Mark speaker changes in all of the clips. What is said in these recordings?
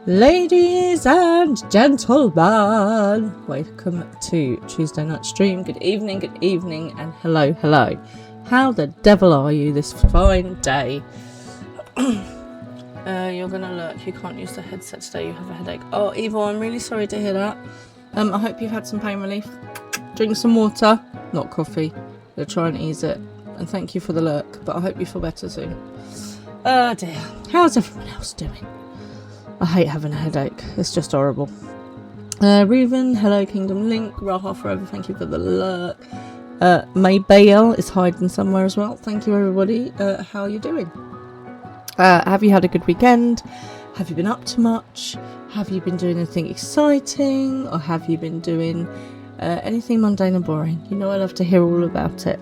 Speaker 1: Ladies and gentlemen, welcome to Tuesday night stream. Good evening, and hello. How the devil are you this fine day? You're gonna look. You can't use the headset today. You have a headache. Oh, Eva, I'm really sorry to hear that. I hope you've had some pain relief. Drink some water, not coffee. They'll try and ease it. And thank you for the lurk, but I hope you feel better soon. Oh dear. How's everyone else doing? I hate having a headache. It's just horrible. Reuven, hello, Kingdom Link. Raha Forever, thank you for the lurk. Maybale is hiding somewhere as well. Thank you, everybody. How are you doing? Have you had a good weekend? Have you been up to much? Have you been doing anything exciting? Or have you been doing anything mundane and boring? You know I love to hear all about it.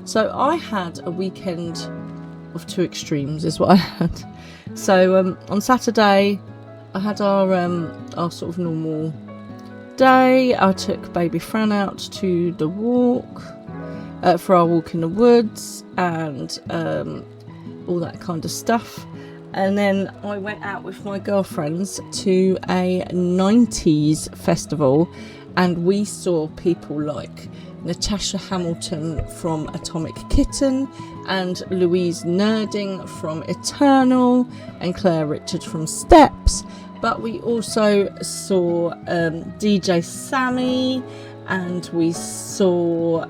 Speaker 1: So I had a weekend of two extremes is what I had. So on Saturday I had our sort of normal day. I took baby Fran out to the walk for our walk in the woods and all that kind of stuff, and then I went out with my girlfriends to a 90s festival, and we saw people like Natasha Hamilton from Atomic Kitten and Louise Nerding from Eternal and Claire Richard from Steps, but we also saw DJ Sammy, and we saw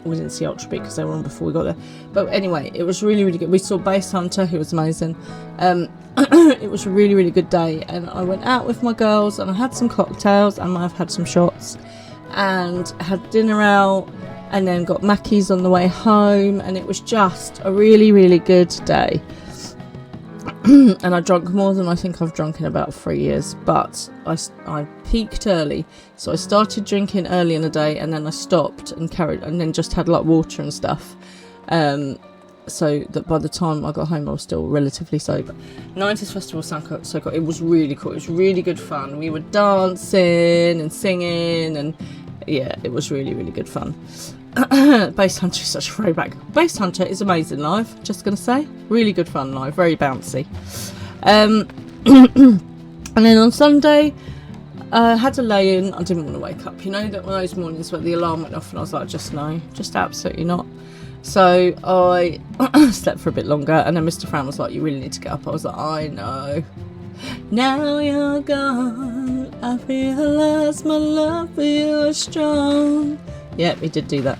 Speaker 1: we didn't see Ultra Beat because they were on before we got there, but anyway, it was really good. We saw Bass Hunter, who was amazing. It was a really good day, and I went out with my girls and I had some cocktails and I've had some shots and had dinner out, and then got Mackey's on the way home, and it was just a really good day. And I drank more than I think I've drunk in about 3 years, but I peaked early, so I started drinking early in the day, and then I stopped and then just had like water and stuff, so that by the time I got home I was still relatively sober. 90s Festival sounded so cool. It was really cool. It was really good fun. We were dancing and singing, and yeah, it was really good fun. Bass Hunter is such a throwback. Bass Hunter is amazing live, just gonna say. Really good fun live, very bouncy. And then on Sunday I had to lay in. I didn't want to wake up, you know, that one of those mornings where the alarm went off and I was like, just no, just absolutely not. So I slept for a bit longer, and then Mr. Fran was like, you really need to get up. I was like, I know. Now you're gone, I realise my love for you is strong. Yeah, we did do that.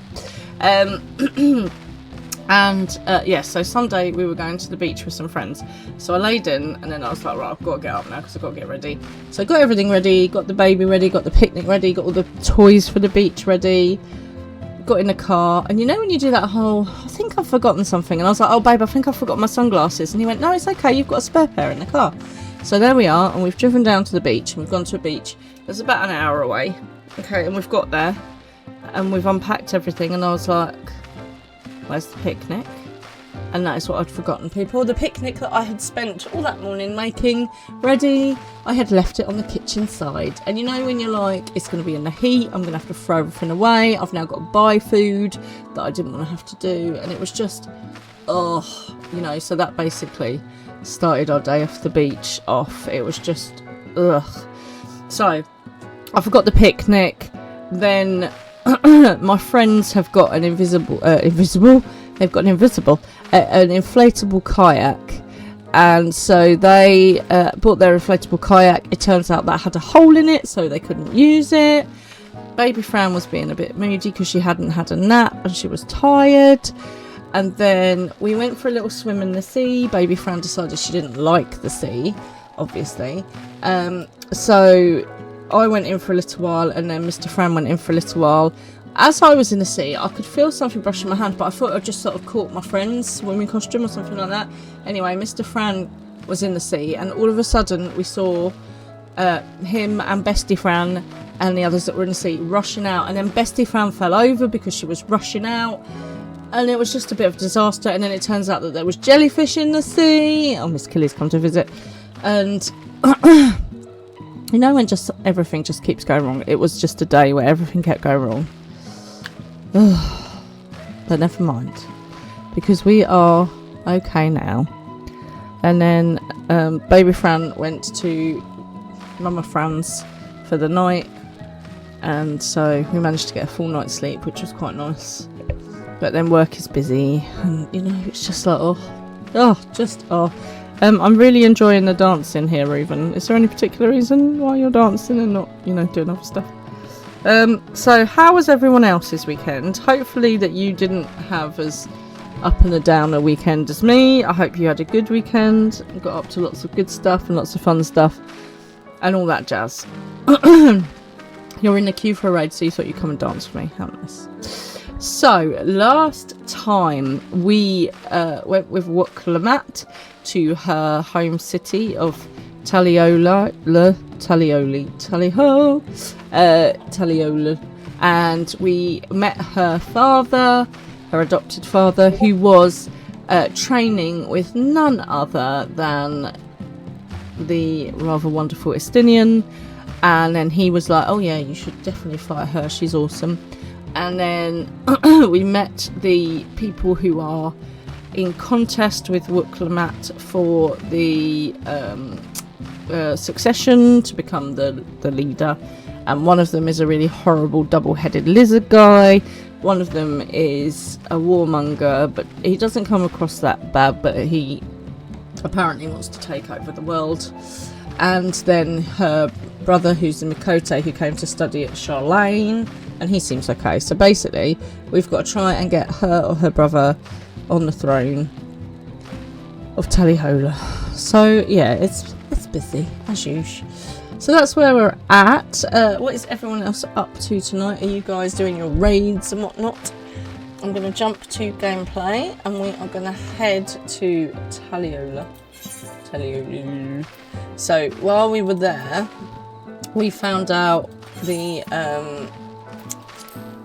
Speaker 1: So Sunday we were going to the beach with some friends. So I laid in, and then I was like, right, I've got to get up now because I've got to get ready. So I got everything ready, got the baby ready, got the picnic ready, got all the toys for the beach ready, got in the car, and you know when you do that whole, I think I've forgotten something, and I was like, oh babe, I think I forgot my sunglasses, and he went, no, it's okay, you've got a spare pair in the car. So there we are, and we've driven down to the beach, and we've gone to a beach that's about an hour away, okay, and we've got there, and we've unpacked everything, and I was like, where's the picnic? And that is what I'd forgotten, people. The picnic that I had spent all that morning making ready, I had left it on the kitchen side. And you know when you're like, it's going to be in the heat, I'm going to have to throw everything away. I've now got to buy food that I didn't want to have to do. And it was just, you know, so that basically started our day off the beach off. It was just, So, I forgot the picnic. Then, my friends have got an inflatable kayak, and so they bought their inflatable kayak. It turns out that had a hole in it, so they couldn't use it. Baby Fran was being a bit moody because she hadn't had a nap and she was tired. And then we went for a little swim in the sea. Baby Fran decided she didn't like the sea, obviously. So I went in for a little while, and then Mr. Fran went in for a little while. As I was in the sea, I could feel something brushing my hand, but I thought I'd just sort of caught my friend's swimming costume or something like that. Anyway, Mr. Fran was in the sea, and all of a sudden we saw him and Bestie Fran and the others that were in the sea rushing out, and then Bestie Fran fell over because she was rushing out, and it was just a bit of a disaster. And then it turns out that there was jellyfish in the sea. Oh, Miss Killy's come to visit, and you know when just everything just keeps going wrong. It was just a day where everything kept going wrong. But never mind, because we are okay now. And then Baby Fran went to Mama Fran's for the night, and so we managed to get a full night's sleep, which was quite nice. But then work is busy, and you know, it's just like I'm really enjoying the dancing here. Reuben, is there any particular reason why you're dancing and not, you know, doing other stuff? So how was everyone else's weekend? Hopefully that you didn't have as up and a downer weekend as me. I hope you had a good weekend and got up to lots of good stuff and lots of fun stuff and all that jazz. You're in the queue for a raid, so you thought you'd come and dance with me. How nice. So last time we went with Wukalamat to her home city of Taliola, and we met her father, her adopted father, who was training with none other than the rather wonderful Estinian. And then he was like, oh yeah, you should definitely fight her, she's awesome. And then we met the people who are in contest with Wukalamat for the succession to become the leader. And one of them is a really horrible double-headed lizard guy. One of them is a warmonger, but he doesn't come across that bad, but he apparently wants to take over the world. And then her brother, who's the Mikote, who came to study at Charlene, and he seems okay. So basically, we've got to try and get her or her brother on the throne of Tallyhola. So yeah, it's busy as usual. So that's where we're at. What is everyone else up to tonight? Are you guys doing your raids and whatnot? I'm going to jump to gameplay, and we are going to head to Tallyhola. So while we were there, we found out the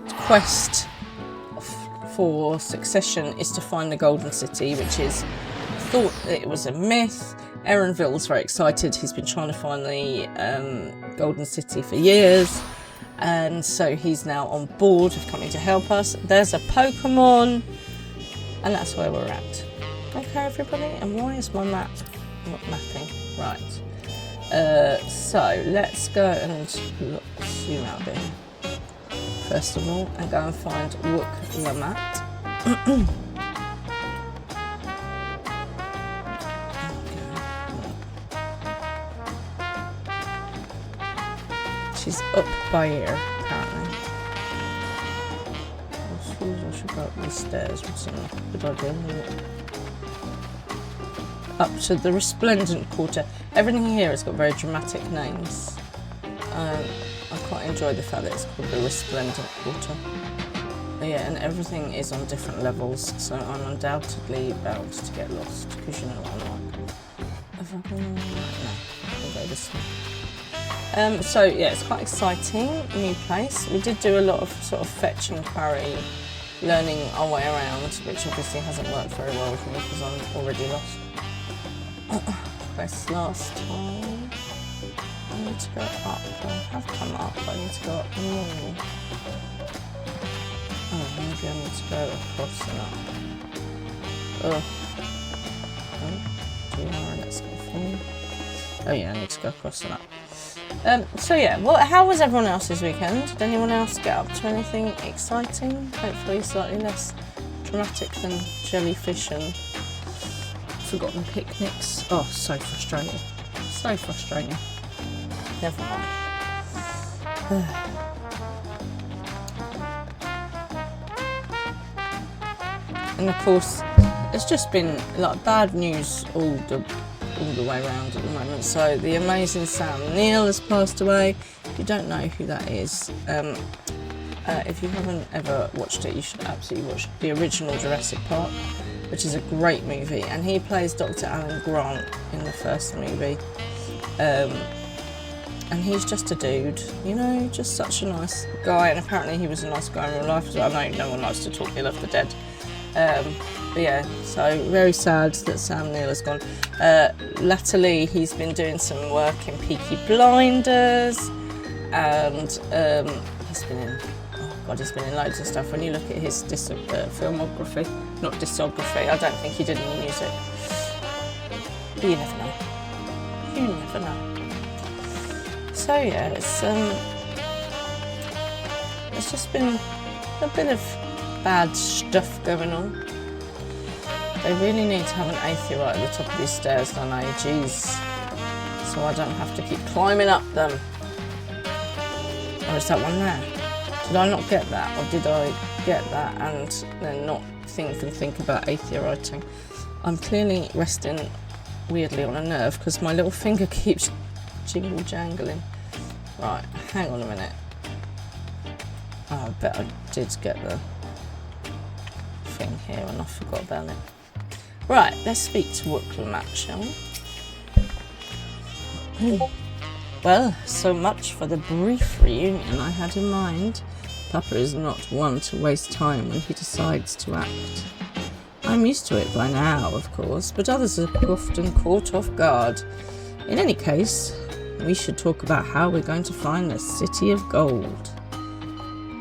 Speaker 1: quest for succession is to find the Golden City, which is thought that it was a myth. Aaronville's very excited. He's been trying to find the Golden City for years, and so he's now on board with coming to help us. There's a Pokemon, and that's where we're at. Okay, everybody. And why is my map not mapping? Right. So let's go and zoom out a bit first of all, and go and find Wukalamat. She's up by here, apparently. I suppose I should go up the stairs with some good idea. Up to the Resplendent Quarter. Everything here has got very dramatic names. I quite enjoy the fact that it's called the Resplendent Quarter. But yeah, and everything is on different levels, so I'm undoubtedly bound to get lost, because you know what I'm like. Have I gone right? No, I'll go this way. So yeah, it's quite exciting, new place. We did do a lot of sort of fetch and quarry learning our way around, which obviously hasn't worked very well for me because I'm already lost. Press last time. I need to go up. I have come up, but I need to go up more. Oh, maybe I need to go across and up. Oh. Let's go forward. Oh yeah, I need to go across and up. So yeah, how was everyone else's weekend? Did anyone else get up to anything exciting? Hopefully slightly less dramatic than jellyfish and forgotten picnics. Oh, so frustrating. So frustrating. Never mind. And of course, it's just been like bad news all the way around at the moment. So the amazing Sam Neill has passed away. If you don't know who that is, if you haven't ever watched it, you should absolutely watch the original Jurassic Park, which is a great movie. And he plays Dr. Alan Grant in the first movie. And he's just a dude, you know, just such a nice guy. And apparently he was a nice guy in real life as well. I know no one likes to talk ill of the dead. But yeah, so very sad that Sam Neill has gone. Latterly, he's been doing some work in Peaky Blinders, and he's been in, oh God, he's been in loads of stuff. When you look at his filmography, not discography, I don't think he did any music. But you never know. You never know. So yeah, it's just been a bit of bad stuff going on. They really need to have an aetherite at the top of these stairs, don't they? Jeez. So I don't have to keep climbing up them. Or is that one there? Did I not get that? Or did I get that and then not think about aetheriting? I'm clearly resting weirdly on a nerve because my little finger keeps jingle jangling. Right, hang on a minute. Oh, I bet I did get the thing here and I forgot about it. Right, let's speak to Wooklemat, shall we? Well, so much for the brief reunion I had in mind. Papa is not one to waste time when he decides to act. I'm used to it by now, of course, but others are often caught off guard. In any case, we should talk about how we're going to find the City of Gold.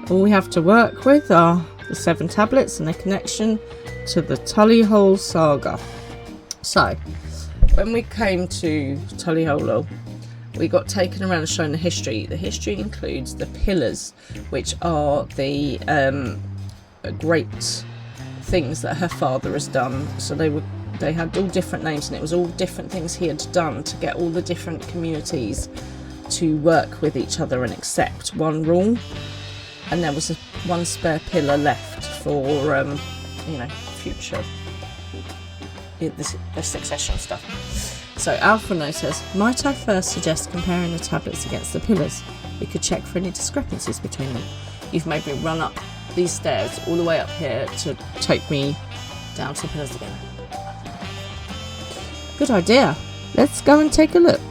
Speaker 1: All we have to work with are the 7 tablets and their connection to the Tullyhole saga. So, when we came to Tullyhole, we got taken around and shown the history. The history includes the pillars, which are the great things that her father has done. So they had all different names, and it was all different things he had done to get all the different communities to work with each other and accept one rule. And there was one spare pillar left for, future, the succession stuff. So Alfredo says, might I first suggest comparing the tablets against the pillars? We could check for any discrepancies between them. You've made me run up these stairs all the way up here to take me down to the pillars again. Good idea. Let's go and take a look.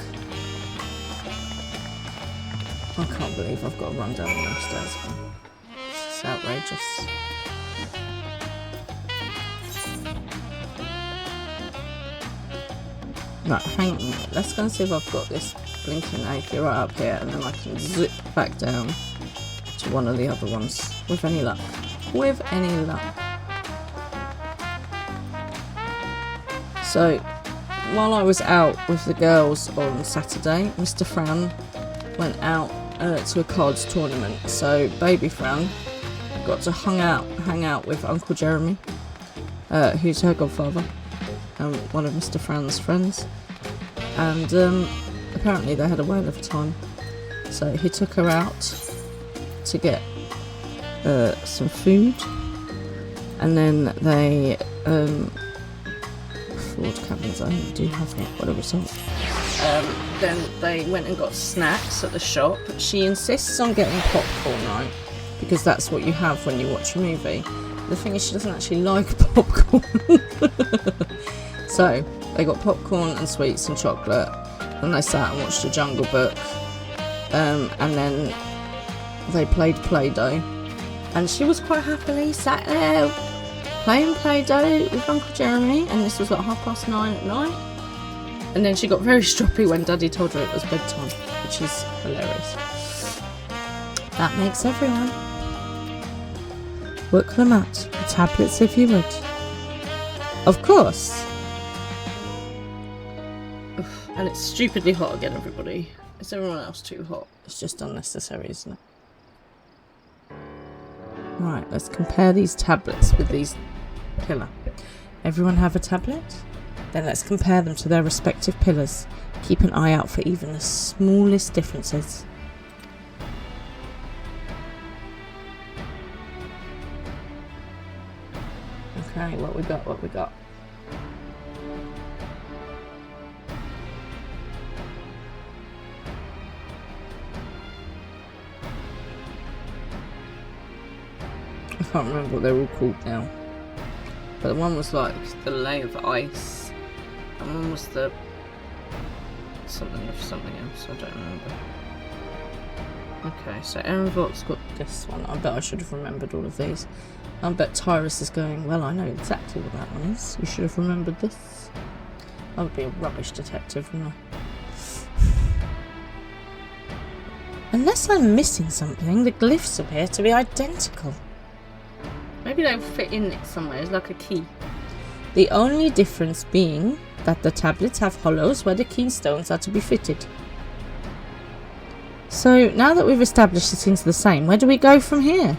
Speaker 1: I can't believe I've got to run down them stairs again. It's outrageous. Right, hang on a minute. Let's go and see if I've got this blinking aether right up here, and then I can zip back down to one of the other ones with any luck. With any luck. So, while I was out with the girls on Saturday, Mr. Fran went out to a cards tournament. So, baby Fran got to hang out with Uncle Jeremy, who's her godfather, one of Mr. Fran's friends, and apparently they had a whale of a time. So he took her out to get some food, and then they Ford cabins, I do have that, what a result. Then they went and got snacks at the shop. She insists on getting popcorn, right? Because that's what you have when you watch a movie. The thing is, she doesn't actually like popcorn. So they got popcorn and sweets and chocolate, and they sat and watched The Jungle Book, and then they played Play-Doh, And she was quite happily sat there playing Play-Doh with Uncle Jeremy, and this was like 9:30 at night. And then she got very stroppy when Daddy told her it was bedtime, which is hilarious. That makes everyone. Work them out. The tablets if you would. Of course. And it's stupidly hot again, everybody. Is everyone else too hot? It's just unnecessary, isn't it? Right, let's compare these tablets with these pillar. Everyone have a tablet? Then let's compare them to their respective pillars. Keep an eye out for even the smallest differences. Okay, what we got? I can't remember what they're all called now. But one was like the lay of ice, and one was the something else, I don't remember. Okay, so Aaron Volk's got this one. I bet I should have remembered all of these. I bet Tyrus is going, well, I know exactly what that one is. You should have remembered this. I would be a rubbish detective, wouldn't I? Unless I'm missing something, the glyphs appear to be identical. Maybe they'll fit in it somewhere, it's like a key. The only difference being that the tablets have hollows where the keystones are to be fitted. So, now that we've established the things are the same, where do we go from here?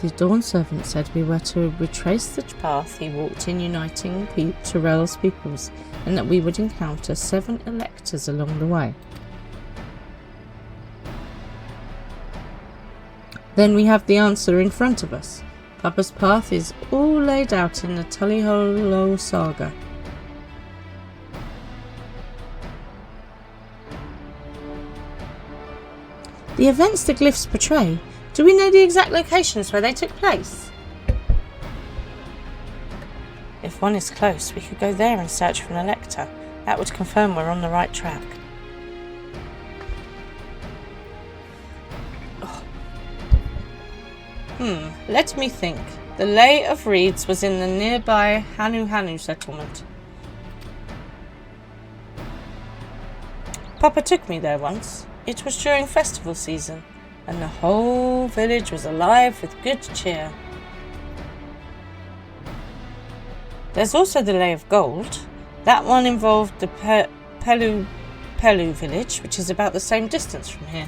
Speaker 1: The Dawn servant said we were to retrace the path he walked in uniting Tyrell's peoples, and that we would encounter 7 electors along the way. Then we have the answer in front of us. Papa's path is all laid out in the Tully Hollow saga. The events the glyphs portray, do we know the exact locations where they took place? If one is close, we could go there and search for an elector. That would confirm we're on the right track. Let me think. The Lay of Reeds was in the nearby Hanu settlement. Papa took me there once. It was during festival season, and the whole village was alive with good cheer. There's also the Lay of Gold. That one involved the Pelu village, which is about the same distance from here.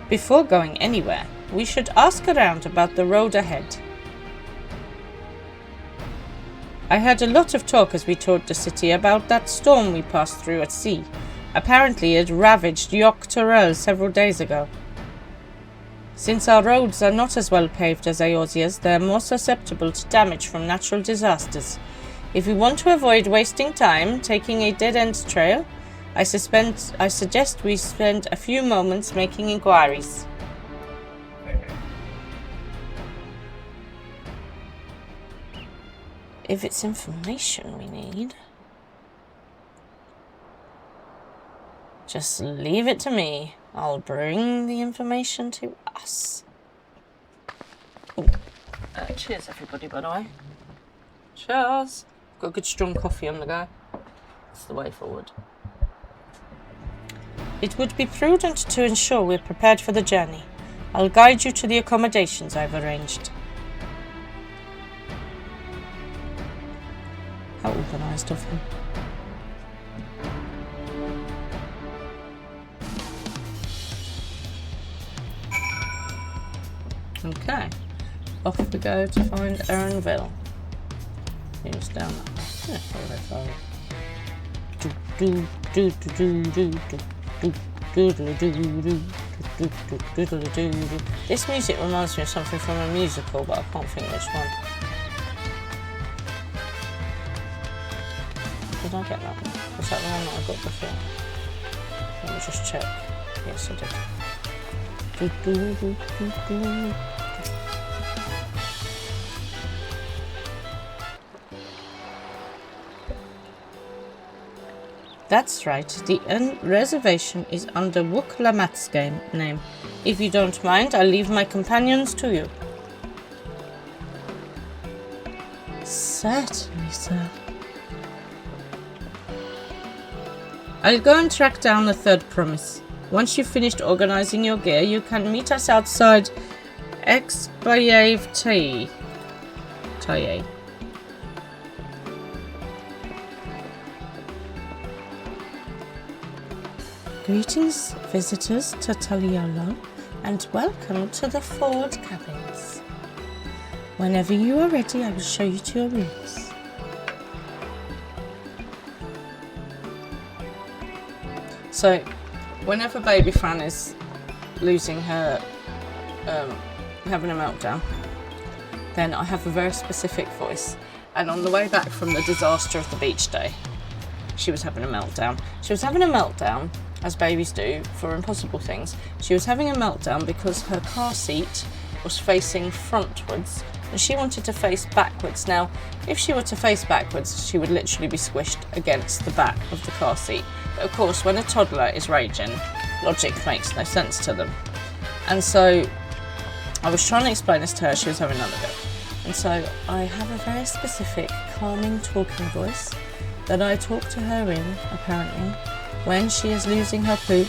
Speaker 1: Before going anywhere, we should ask around about the road ahead. I heard a lot of talk as we toured the city about that storm we passed through at sea. Apparently it ravaged Dawntrail several days ago. Since our roads are not as well paved as Eorzea's, they are more susceptible to damage from natural disasters. If we want to avoid wasting time taking a dead-end trail, I suggest we spend a few moments making inquiries. If it's information we need, just leave it to me. I'll bring the information to us. Cheers, everybody, by the way. Cheers. Got good strong coffee on the go. That's the way forward. It would be prudent to ensure we're prepared for the journey. I'll guide you to the accommodations I've arranged. How organised of him. Okay, off we go to find Erinville. Here's down that way. This music reminds me of something from a musical, but I can't think which one. Did I get that one? Was that the one that I got before? Let me just check. Yes, I did. That's right, the reservation is under Wuklamat's name. If you don't mind, I'll leave my companions to you. Certainly, sir. I'll go and track down the third promise. Once you've finished organising your gear, you can meet us outside FFXIV. Greetings, visitors to Taliolo, and welcome to the Ford cabins. Whenever you are ready, I will show you to your rooms. So, whenever baby Fran is losing her, having a meltdown, then I have a very specific voice. And on the way back from the disaster of the beach day, she was having a meltdown. She was having a meltdown, as babies do, for impossible things. She was having a meltdown because her car seat was facing frontwards and she wanted to face backwards. Now, if she were to face backwards, she would literally be squished against the back of the car seat. But of course, when a toddler is raging, logic makes no sense to them. And so I was trying to explain this to her, she was having none of it. And so I have a very specific, calming, talking voice that I talk to her in, apparently, when she is losing her poop,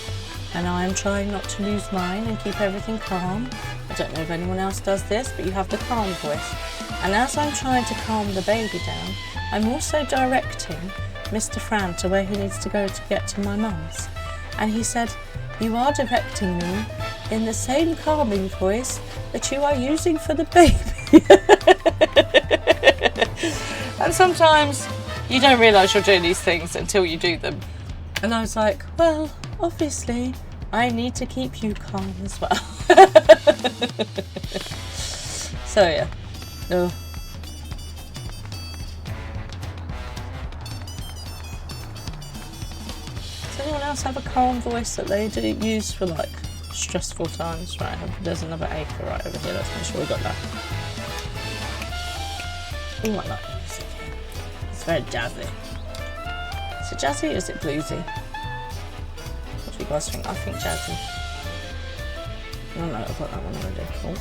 Speaker 1: and I am trying not to lose mine and keep everything calm. I don't know if anyone else does this, but you have the calm voice. And as I'm trying to calm the baby down, I'm also directing Mr. Fran to where he needs to go to get to my mum's. And he said, "You are directing me in the same calming voice that you are using for the baby." And sometimes you don't realise you're doing these things until you do them. And I was like, well, obviously, I need to keep you calm as well. So, yeah. Oh. Does anyone else have a calm voice that they do use for, like, stressful times? Right, there's another acre right over here. Let's make sure we got that. Oh, I like music here. It's very jazzy. Is it jazzy or is it bluesy? What do you guys think? I think jazzy. Oh no, I've got that one already. Cool.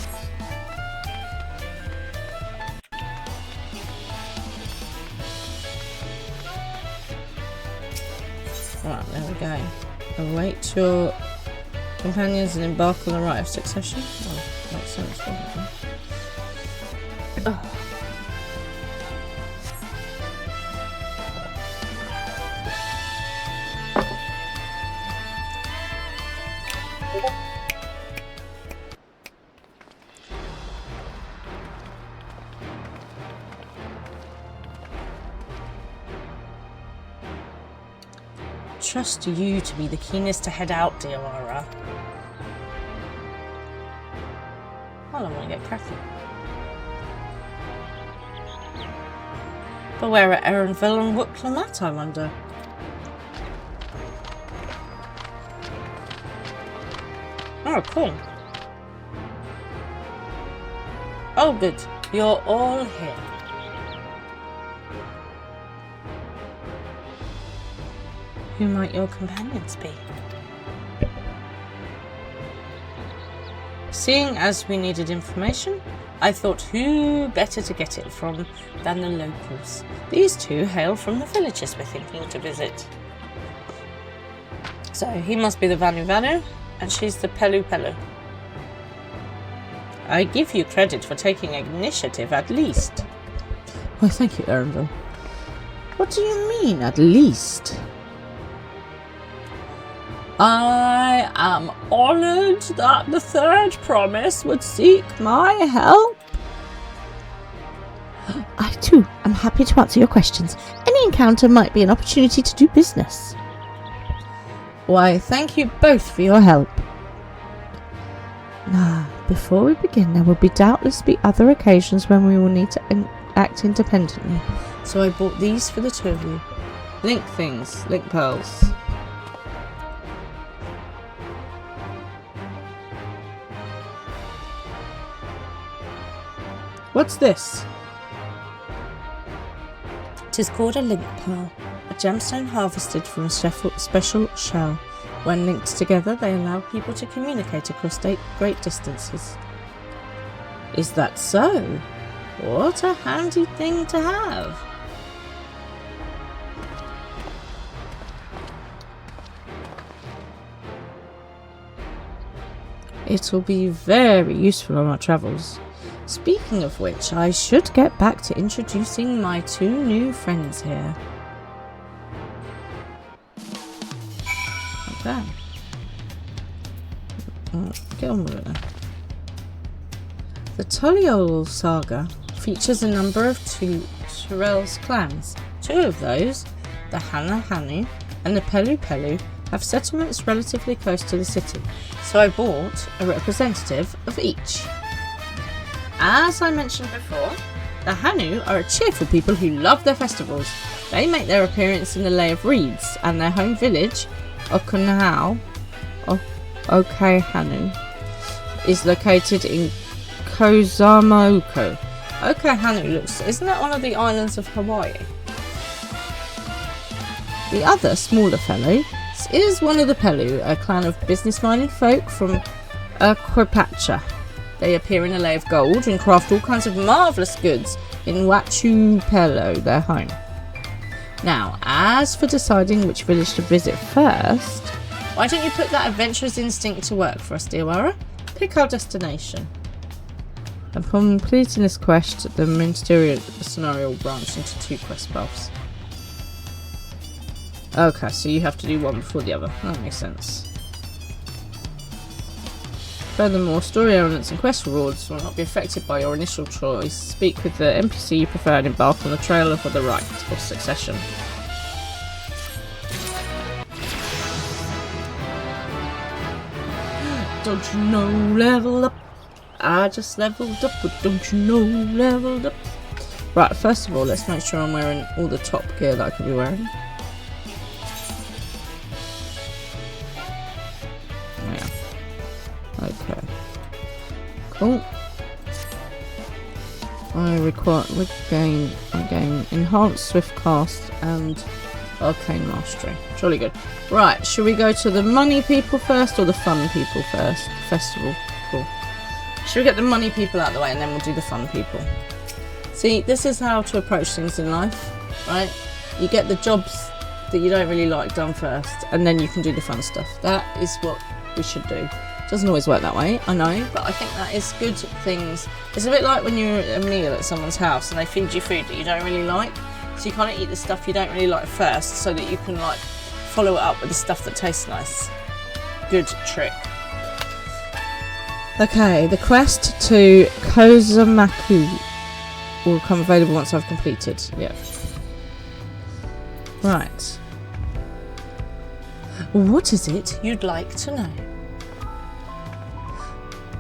Speaker 1: Right, there we go. Await your companions and embark on the rite of succession. Oh, makes sense, doesn't it? Oh. Trust you to be the keenest to head out, dear Aura. Well, I want to get cracking. But where are Erenville and Wuklamat, I wonder? Oh, cool. Oh, good. You're all here. Who might your companions be? Seeing as we needed information, I thought who better to get it from than the locals. These two hail from the villages we're thinking to visit. So he must be the Vanu Vanu, and she's the Pelu Pelu. I give you credit for taking initiative at least. Why, thank you, Erenville. What do you mean, at least? I am honoured that the third promise would seek my help. I too am happy to answer your questions. Any encounter might be an opportunity to do business. Why, thank you both for your help. Now, before we begin, there will doubtless be other occasions when we will need to act independently. So I bought these for the two of you. Link things, link pearls. What's this? It is called a link pearl, a gemstone harvested from a special shell. When linked together, they allow people to communicate across great distances. Is that so? What a handy thing to have! It'll be very useful on our travels. Speaking of which, I should get back to introducing my 2 new friends here. Okay. Get on with it then. The Toliol saga features a number of Dawntrail's clans. 2 of those, the Hanu and the Pelu, have settlements relatively close to the city, so I bought a representative of each. As I mentioned before, the Hanu are a cheerful people who love their festivals. They make their appearance in the Lay of Reeds, and their home village, Okehanu, is located in Kozamaoko. Okehanu isn't that one of the islands of Hawaii? The other, smaller fellow is one of the Pelu, a clan of business-minded folk from Quepacha. They appear in a lay of gold and craft all kinds of marvellous goods in Wachu Pelo, their home. Now, as for deciding which village to visit first, why don't you put that adventurous instinct to work for us, Deawara? Pick our destination. Upon completing this quest, the ministerial scenario will branch into 2 quest paths. Okay, so you have to do one before the other. That makes sense. Furthermore, story elements and quest rewards will not be affected by your initial choice. Speak with the NPC you prefer and embark on the trail for the right of succession. Don't you know, level up? I just leveled up, but don't you know, leveled up? Right, first of all, let's make sure I'm wearing all the top gear that I could be wearing. Okay. Cool. I gain enhanced swift cast and arcane mastery. Jolly good. Right, should we go to the money people first or the fun people first? Festival. Cool. Should we get the money people out of the way and then we'll do the fun people? See, this is how to approach things in life, right? You get the jobs that you don't really like done first, and then you can do the fun stuff. That is what we should do. Doesn't always work that way, I know, but I think that is good things. It's a bit like when you're at a meal at someone's house and they feed you food that you don't really like, so you kind of eat the stuff you don't really like first so that you can like follow it up with the stuff that tastes nice. Good trick. Okay, the quest to Kozamaku will become available once I've completed. Yeah. Right. What is it you'd like to know?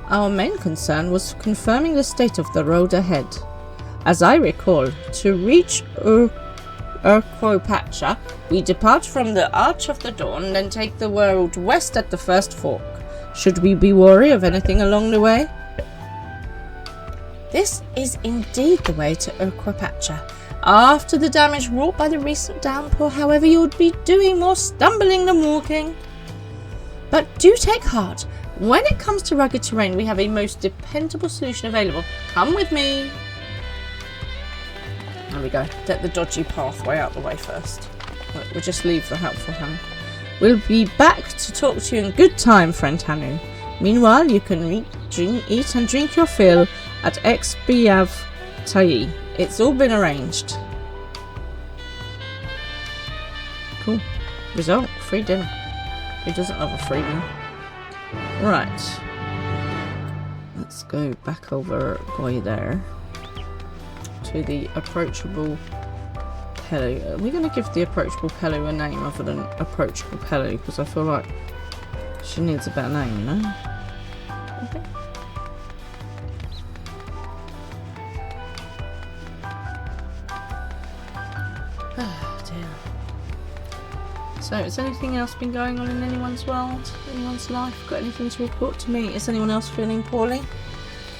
Speaker 1: Our main concern was confirming the state of the road ahead. As I recall, to reach Quepacha, we depart from the Arch of the Dawn, then take the road west at the first fork. Should we be wary of anything along the way? This is indeed the way to Quepacha. After the damage wrought by the recent downpour, however, you would be doing more stumbling than walking. But do take heart. When it comes to rugged terrain, we have a most dependable solution available. Come with me. There we go. Get the dodgy pathway out the way first. We'll just leave the helpful hand. We'll be back to talk to you in good time, friend Hanu. Meanwhile, you can eat and drink your fill at FFXIV. It's all been arranged. Cool. Result, free dinner. Who doesn't love a free meal? Right. Let's go back over by there to the approachable Pelu. Are we going to give the approachable Pelu a name other than approachable Pelu? Because I feel like she needs a better name, you know? Okay. So, has anything else been going on in anyone's world, anyone's life? Got anything to report to me? Is anyone else feeling poorly?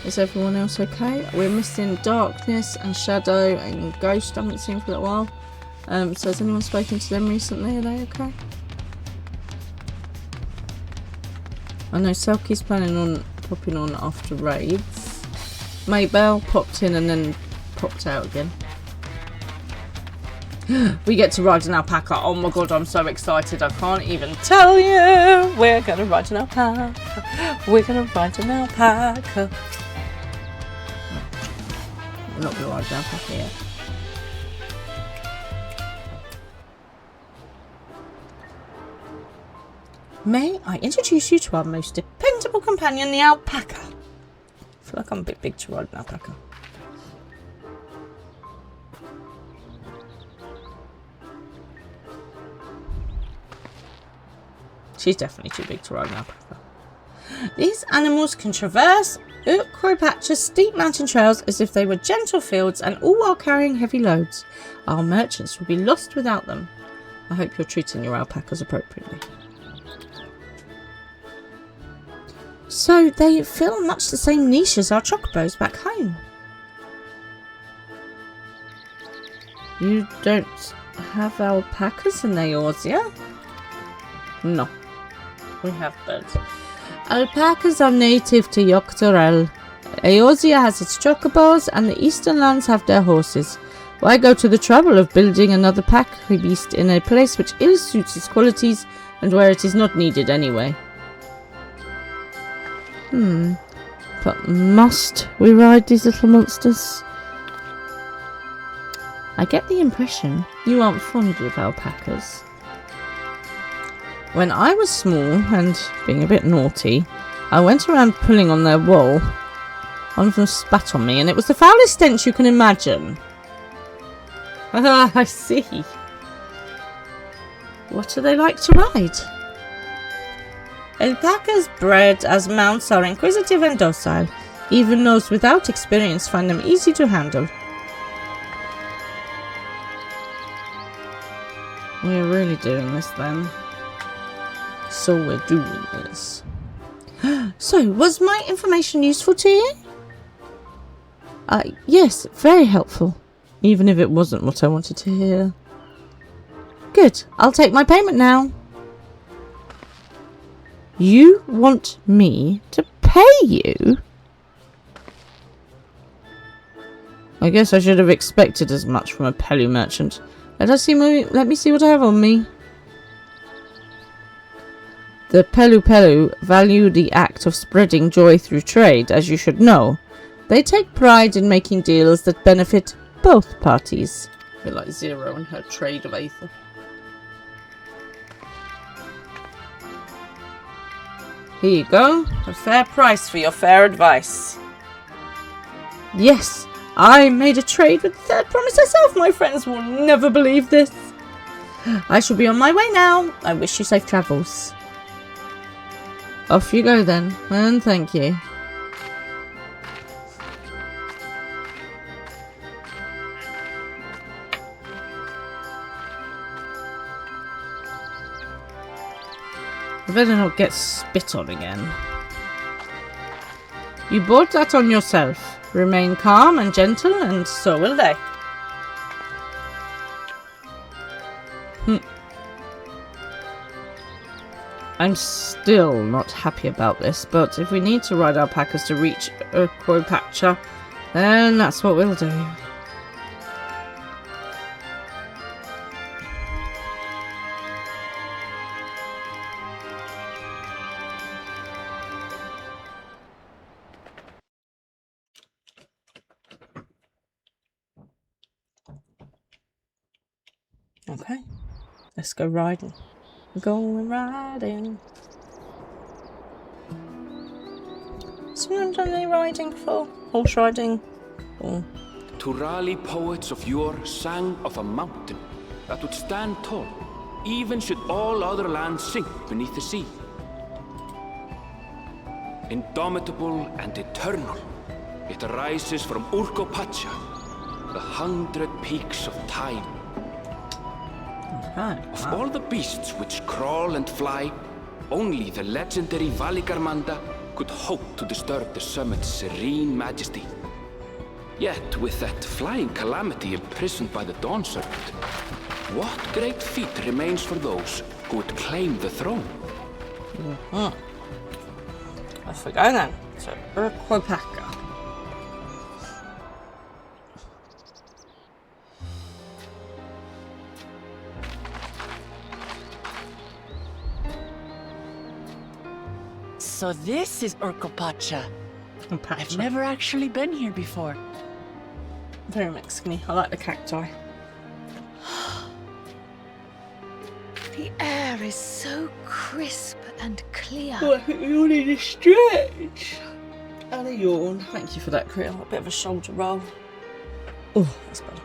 Speaker 1: Is everyone else okay? We're missing Darkness and Shadow and Ghost. I haven't seen for a little while. So has anyone spoken to them recently? Are they okay? I know Selkie's planning on popping on after raids. Maybell popped in and then popped out again. We get to ride an alpaca. Oh my god, I'm so excited. I can't even tell you. We're gonna ride an alpaca. We're gonna ride an alpaca. We're not gonna ride an alpaca yet. May I introduce you to our most dependable companion, the alpaca? I feel like I'm a bit big to ride an alpaca. She's definitely too big to ride an alpaca. These animals can traverse Ukro-Pacha's steep mountain trails as if they were gentle fields, and all while carrying heavy loads. Our merchants would be lost without them. I hope you're treating your alpacas appropriately. So they fill much the same niche as our chocobos back home. You don't have alpacas in Eorzea? No. We have birds. Alpacas are native to Dawntrail. Eorzea has its chocobos and the eastern lands have their horses. Why go to the trouble of building another pack beast in a place which ill suits its qualities and where it is not needed anyway? But must we ride these little monsters? I get the impression you aren't fond of alpacas. When I was small and being a bit naughty, I went around pulling on their wool. One of them spat on me and it was the foulest stench you can imagine. Ah, I see. What do they like to ride? Alpacas bred as mounts are inquisitive and docile. Even those without experience find them easy to handle. We're really doing this then. So we're doing this. So, was my information useful to you? Yes, very helpful. Even if it wasn't what I wanted to hear. Good, I'll take my payment now. You want me to pay you? I guess I should have expected as much from a Pelu merchant. Let me see what I have on me. The Pelu value the act of spreading joy through trade, as you should know. They take pride in making deals that benefit both parties. I feel like Zero and her trade of Aether. Here you go. A fair price for your fair advice. Yes, I made a trade with the third promise herself. My friends will never believe this. I shall be on my way now. I wish you safe travels. Off you go then, and thank you. I better not get spit on again. You brought that on yourself. Remain calm and gentle, and so will they. I'm still not happy about this, but if we need to ride alpacas to reach Ukro-Pacha, then that's what we'll do. Okay, let's go riding. We're going riding. Has anyone done any riding before? Horse riding? Or...
Speaker 2: Turali poets of yore sang of a mountain that would stand tall, even should all other lands sink beneath the sea. Indomitable and eternal, it arises from Ukro-Pacha, the 100 peaks of time. Of all the beasts which crawl and fly, only the legendary Valigarmanda could hope to disturb the summit's serene majesty. Yet with that flying calamity imprisoned by the Dawn Serpent, What great feat remains for those who would claim the throne?
Speaker 1: Off we go then. So, Urquapaka.
Speaker 3: So this is Urquapacha. I've never actually been here before.
Speaker 1: Very Mexican-y. I like the cacti.
Speaker 4: The air is so crisp and clear.
Speaker 1: Oh, I think we all need a stretch. And a yawn. Thank you for that, Creel. A bit of a shoulder roll. Oh, that's better.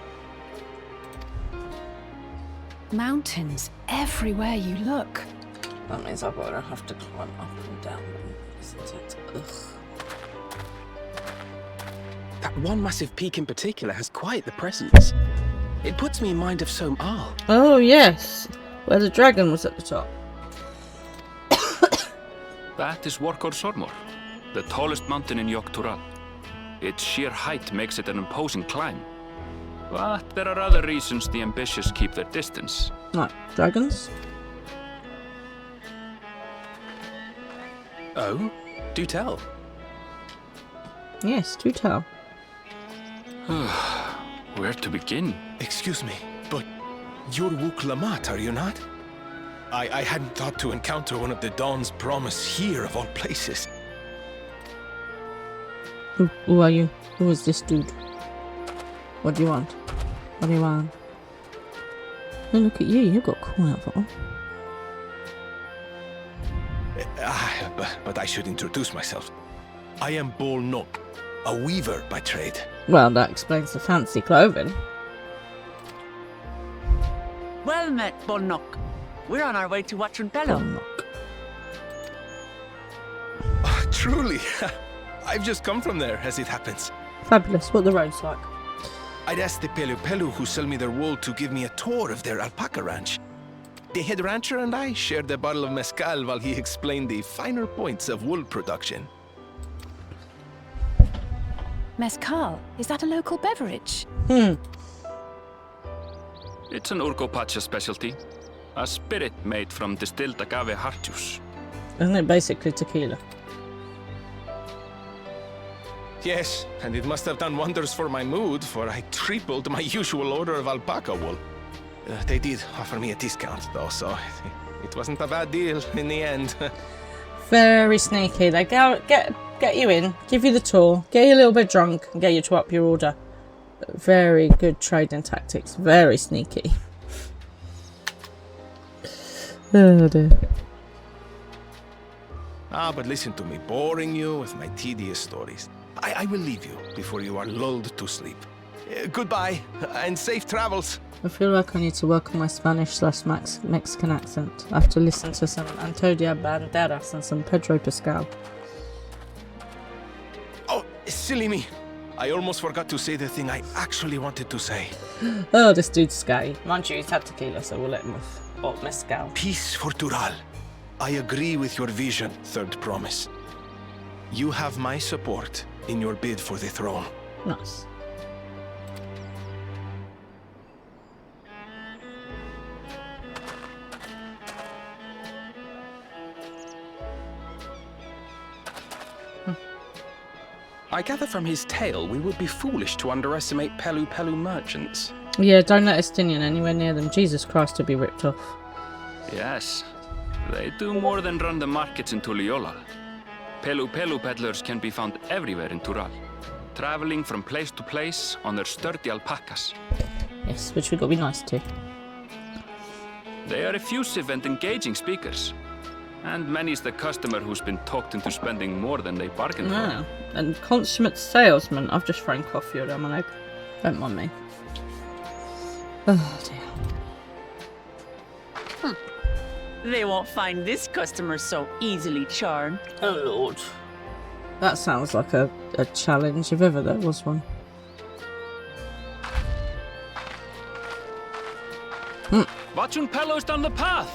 Speaker 4: Mountains everywhere you look.
Speaker 1: That means I won't have to climb up and down them, isn't it? Ugh.
Speaker 5: That one massive peak in particular has quite the presence. It puts me in mind of Som Al.
Speaker 1: Oh, yes. Where the dragon was at the top.
Speaker 2: That is Workor Sormor, the tallest mountain in Yogg-Tural. Its sheer height makes it an imposing climb. But there are other reasons the ambitious keep their distance.
Speaker 1: Like dragons?
Speaker 5: Oh? Do tell.
Speaker 1: Yes, do tell.
Speaker 2: Where to begin?
Speaker 6: Excuse me, but you're Wook Lamat, are you not? I hadn't thought to encounter one of the Dawn's promise here of all places.
Speaker 1: Who are you? Who is this dude? What do you want? What do you want? Oh, look at you. You've got a cool outfit on.
Speaker 6: But I should introduce myself. I am Bol Nok, a weaver by trade.
Speaker 1: Well, that explains the fancy clothing.
Speaker 3: Well met, Bolnok. We're on our way to Watranpello.
Speaker 6: Oh, truly, I've just come from there, as it happens.
Speaker 1: Fabulous. What the road's like.
Speaker 6: I'd asked the Pelu Pelu who sell me their wool to give me a tour of their alpaca ranch. The head rancher and I shared a bottle of mezcal while he explained the finer points of wool production.
Speaker 4: Mezcal, is that a local beverage?
Speaker 2: It's an Urquapacha specialty. A spirit made from distilled agave heart juice.
Speaker 1: Isn't it basically tequila?
Speaker 6: Yes, and it must have done wonders for my mood, for I tripled my usual order of alpaca wool. They did offer me a discount, though, so it wasn't a bad deal in the end.
Speaker 1: Very sneaky. They get you in, give you the tour, get you a little bit drunk, and get you to up your order. Very good trading tactics. Very sneaky. Oh dear.
Speaker 6: But listen to me, boring you with my tedious stories. I will leave you before you are lulled to sleep. Goodbye, and safe travels.
Speaker 1: I feel like I need to work on my Spanish/Mexican accent. I have to listen to some Antonio Banderas and some Pedro Pascal.
Speaker 6: Oh, silly me. I almost forgot to say the thing I actually wanted to say.
Speaker 1: Oh, this dude's scary. Mind you, he's had tequila, so we'll let him off. Or mezcal.
Speaker 6: Peace for Tural. I agree with your vision, Third Promise. You have my support in your bid for the throne.
Speaker 1: Nice.
Speaker 5: I gather from his tale we would be foolish to underestimate Pelu Pelu merchants.
Speaker 1: Yeah, don't let Estinian anywhere near them. Jesus Christ, to be ripped off.
Speaker 2: Yes, they do more than run the markets in Tuliolal. Pelu Pelu peddlers can be found everywhere in Tural, traveling from place to place on their sturdy alpacas.
Speaker 1: Yes, which we got to be nice to.
Speaker 2: They are effusive and engaging speakers, and many's the customer who's been talked into spending more than they bargained for.
Speaker 1: Ah, and consummate salesman. I've just thrown coffee on my leg. Don't mind me. Oh dear.
Speaker 3: They won't find this customer so easily charmed.
Speaker 1: Oh lord. That sounds like a challenge, if ever there was one.
Speaker 2: Watranpello's down the path!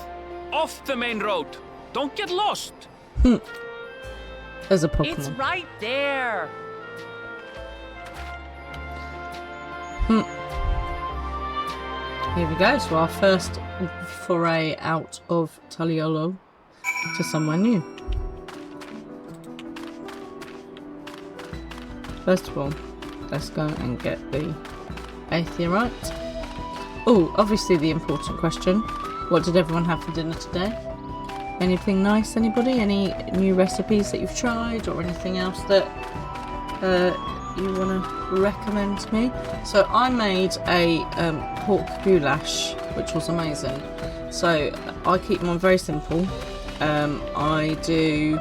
Speaker 2: Off the main road! Don't get lost!
Speaker 1: There's a Pokemon.
Speaker 3: It's right there.
Speaker 1: Here we go. So our first foray out of Taliolo to somewhere new. First of all, let's go and get the aetheryte. Oh, obviously the important question. What did everyone have for dinner today? Anything nice, anybody? Any new recipes that you've tried or anything else that you want to recommend to me? So I made a pork goulash, which was amazing. So I keep mine very simple. I do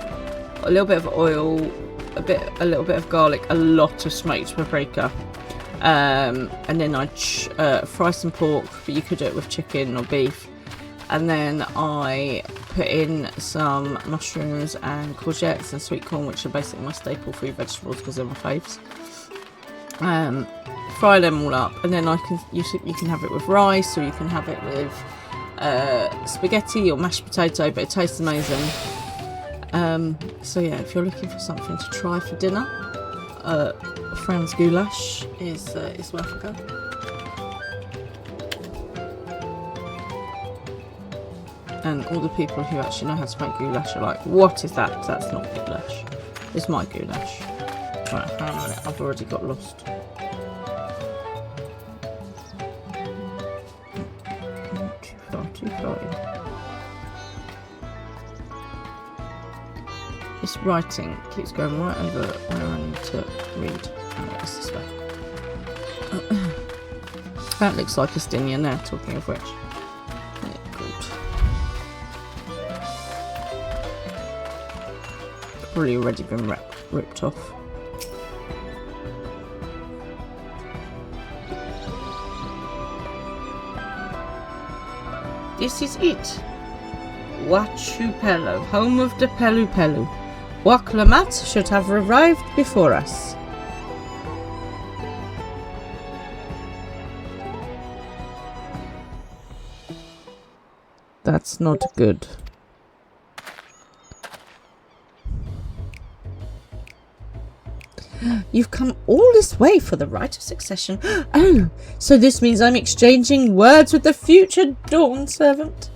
Speaker 1: a little bit of oil, a little bit of garlic, a lot of smoked paprika, and then I fry some pork, but you could do it with chicken or beef. And then I put in some mushrooms and courgettes and sweet corn, which are basically my staple food vegetables because they're my faves. Fry them all up, and then you can have it with rice, or you can have it with spaghetti or mashed potato, but it tastes amazing. So yeah, if you're looking for something to try for dinner, Fran's goulash is worth a go. And all the people who actually know how to make goulash are like, what is that? That's not goulash. It's my goulash. Right, hang on a minute, I've already got lost. Too far. This writing keeps going right over where I need to read. Oh, it's this way. That looks like a Estinian there, talking of which. Probably already been ripped off. This is it. Huachupelo, home of the Pelu Pelu. Waklamat should have arrived before us. That's not good. You've come all this way for the right of succession. Oh, so this means I'm exchanging words with the future Dawn servant.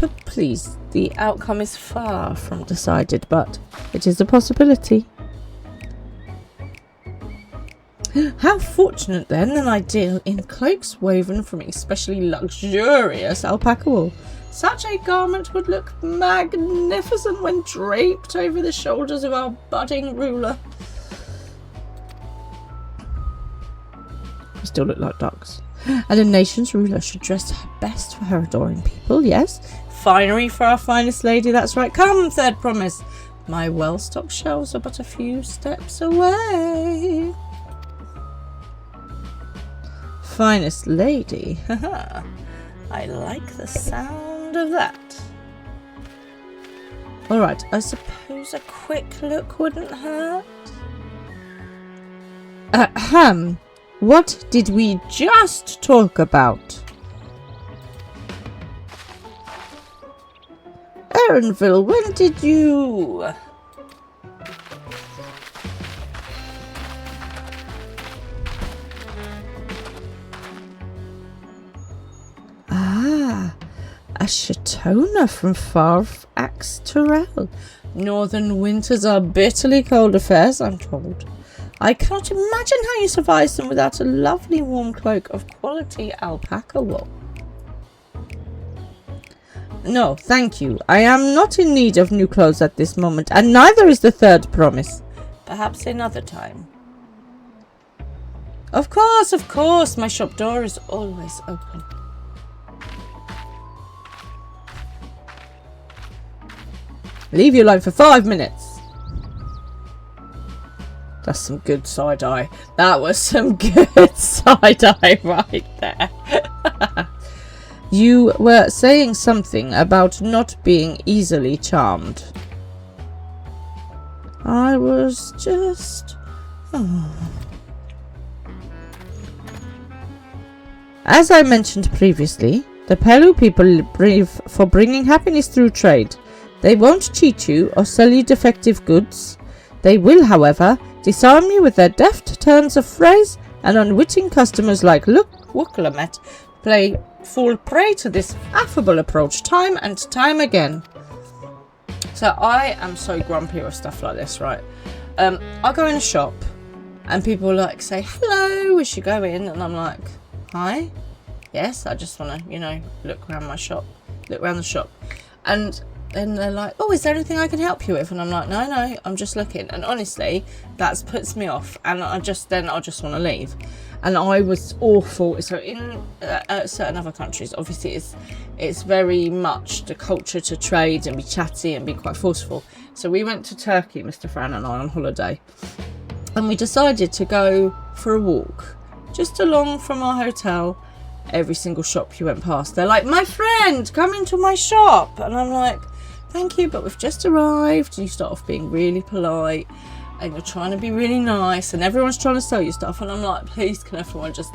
Speaker 1: But please, the outcome is far from decided, but it is a possibility. How fortunate then, an ideal in cloaks woven from especially luxurious alpaca wool. Such a garment would look magnificent when draped over the shoulders of our budding ruler. We still look like ducks. And a nation's ruler should dress her best for her adoring people, yes. Finery for our finest lady, that's right. Come, third promise. My well-stocked shelves are but a few steps away. Finest lady, haha. I like the sound of that. Alright, I suppose a quick look wouldn't hurt. Ahem. What did we just talk about? Erinville, when did you... A Shatona from FFXIV. Northern winters are bitterly cold affairs, I'm told. I cannot imagine how you survive them without a lovely warm cloak of quality alpaca wool. No, thank you. I am not in need of new clothes at this moment, and neither is the third promise. Perhaps another time. Of course, my shop door is always open. Leave you alone for 5 minutes. That's some good side-eye. That was some good side-eye right there. You were saying something about not being easily charmed. I was just... As I mentioned previously, the Pelu people brave for bringing happiness through trade. They won't cheat you or sell you defective goods. They will, however, disarm you with their deft turns of phrase, and unwitting customers like look Wookalamet fall prey to this affable approach time and time again. So I am so grumpy with stuff like this, right? I go in a shop and people like say, hello, we should go in. And I'm like, hi? Yes, I just want to, you know, look around the shop. And then they're like, oh, is there anything I can help you with? And I'm like, no, I'm just looking. And honestly, that puts me off. And I just want to leave. And I was awful. So in certain other countries, obviously it's very much the culture to trade and be chatty and be quite forceful. So we went to Turkey, Mr. Fran and I, on holiday. And we decided to go for a walk just along from our hotel. Every single shop you went past, they're like, my friend, come into my shop. And I'm like, thank you, but we've just arrived. And you start off being really polite and you're trying to be really nice and everyone's trying to sell you stuff. And I'm like, please, can everyone just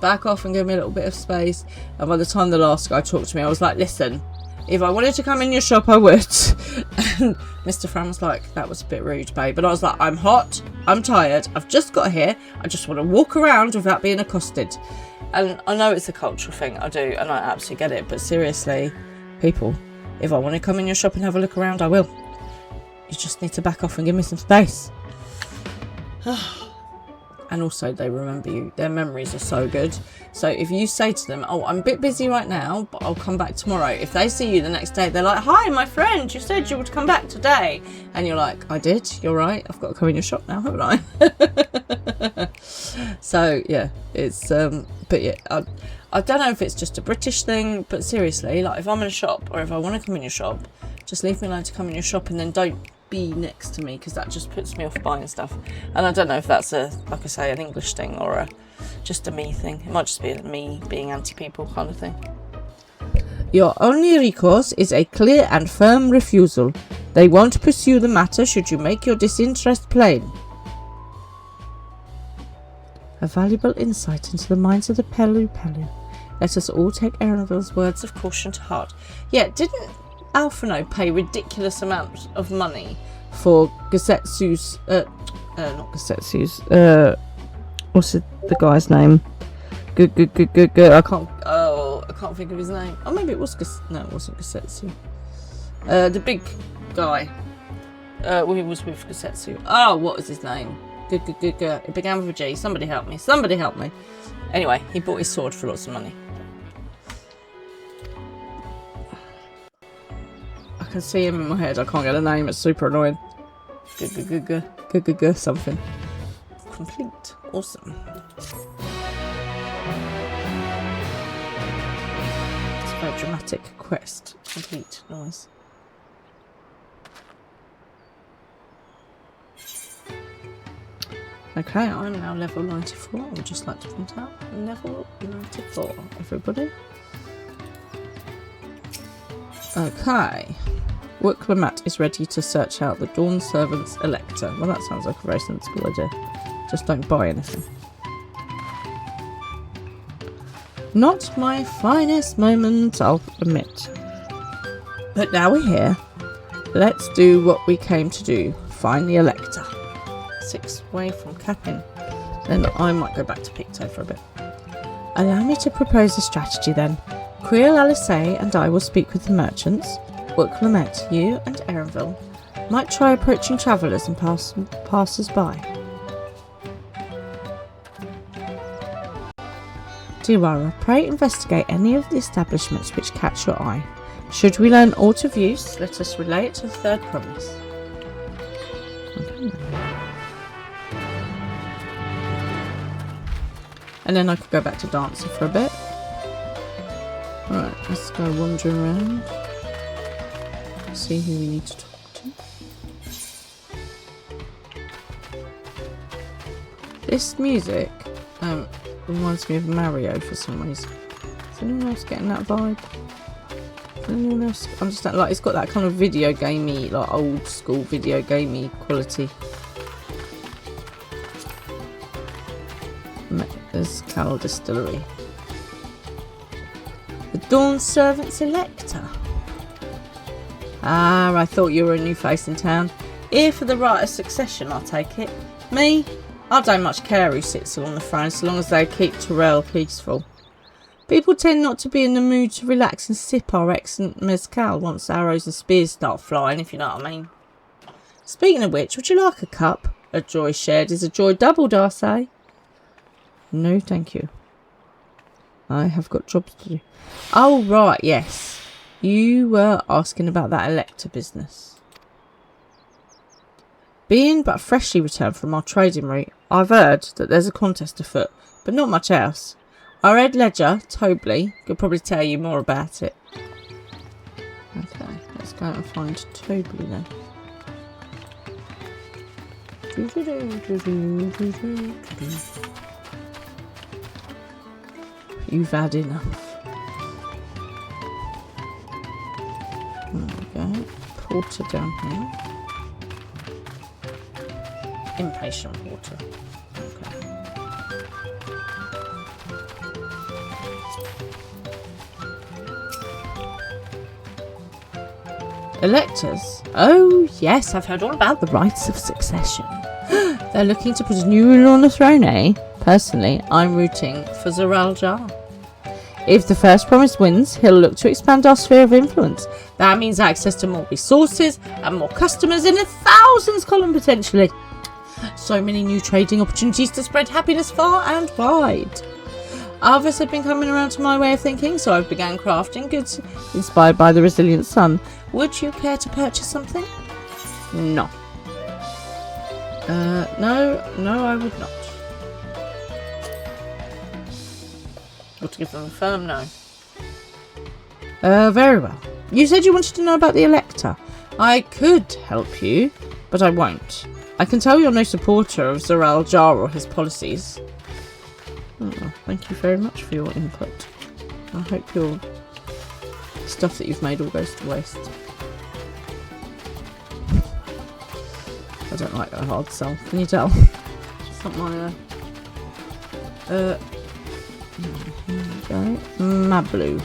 Speaker 1: back off and give me a little bit of space? And by the time the last guy talked to me, I was like, listen, if I wanted to come in your shop, I would. And Mr. Fran was like, that was a bit rude, babe. But I was like, I'm hot, I'm tired, I've just got here, I just want to walk around without being accosted. And I know it's a cultural thing, I do, and I absolutely get it. But seriously, people, if I want to come in your shop and have a look around, I will. You just need to back off and give me some space. And also, they remember you. Their memories are so good. So if you say to them, oh, I'm a bit busy right now, but I'll come back tomorrow. If they see you the next day, they're like, hi, my friend, you said you would come back today. And you're like, I did, you're right. I've got to come in your shop now, haven't I? So, yeah, it's, but yeah, I don't know if it's just a British thing, but seriously, like if I'm in a shop or if I want to come in your shop, just leave me alone to come in your shop and then don't be next to me, because that just puts me off buying stuff. And I don't know if that's like I say, an English thing or just a me thing. It might just be me being anti-people kind of thing. Your only recourse is a clear and firm refusal. They won't pursue the matter should you make your disinterest plain. A valuable insight into the minds of the Pelu. Let us all take Erenville's words of caution to heart. Yeah, didn't Alphino pay ridiculous amounts of money for Gazetsu's not Gazetsu's, what's the guy's name? I can't think of his name. Oh, maybe it was no, it wasn't Gazetsu. The big guy. He was with Gazetsu. Oh, what was his name? It began with a G. Somebody help me. Anyway, he bought his sword for lots of money. I can see him in my head. I can't get a name. It's super annoying. Something. Complete. Awesome. It's a very dramatic quest. Complete. Nice. Okay, I'm now level 94. I would just like to point out level 94, everybody. Okay. Wookalamet is ready to search out the Dawn Servant's Elector. Well, that sounds like a very sensible idea. Just don't buy anything. Not my finest moment, I'll admit. But now we're here. Let's do what we came to do. Find the Elector. 6 away from Capin. Then I might go back to Picto for a bit. Allow me to propose a strategy then. Creel, Alice and I will speak with the merchants. Wookalamet, you and Erenville might try approaching travellers and passers-by. Diwara, pray investigate any of the establishments which catch your eye. Should we learn aught of use, let us relay it to the third province. And then I could go back to dancing for a bit. Alright, let's go wandering around. See who we need to talk to. This music reminds me of Mario for some reason. Is anyone else getting that vibe? Anyone else understand? Like, it's got that kind of video gamey, like old school video gamey quality. There's Cal Distillery. The Dawn Servant's Elector. Ah, I thought you were a new face in town. Here for the right of succession, I take it. Me? I don't much care who sits along the throne, so long as they keep Terrell peaceful. People tend not to be in the mood to relax and sip our excellent mezcal once arrows and spears start flying, if you know what I mean. Speaking of which, would you like a cup? A joy shared is a joy doubled, I say. No, thank you. I have got jobs to do. Oh, right, yes. You were asking about that Elector business. Being but freshly returned from our trading route, I've heard that there's a contest afoot, but not much else. Our head ledger, Tobley, could probably tell you more about it. Okay, let's go and find Tobley then. You've had enough. There we go. Porter down here. Impatient Porter. Okay. Electors? Oh, yes, I've heard all about the rights of succession. They're looking to put a new ruler on the throne, eh? Personally, I'm rooting for Zoral Jar. If the first promise wins, he'll look to expand our sphere of influence. That means access to more resources and more customers in a thousands column potentially. So many new trading opportunities to spread happiness far and wide. Others have been coming around to my way of thinking, so I've began crafting goods inspired by the resilient sun. Would you care to purchase something? No. No, I would not. Or to give them a firm no. Very well. You said you wanted to know about the Elector. I could help you, but I won't. I can tell you're no supporter of Zoral Jar or his policies. Oh, thank you very much for your input. I hope your stuff that you've made all goes to waste. I don't like a hard sell, can you tell? It's not my, here we go. Mablu.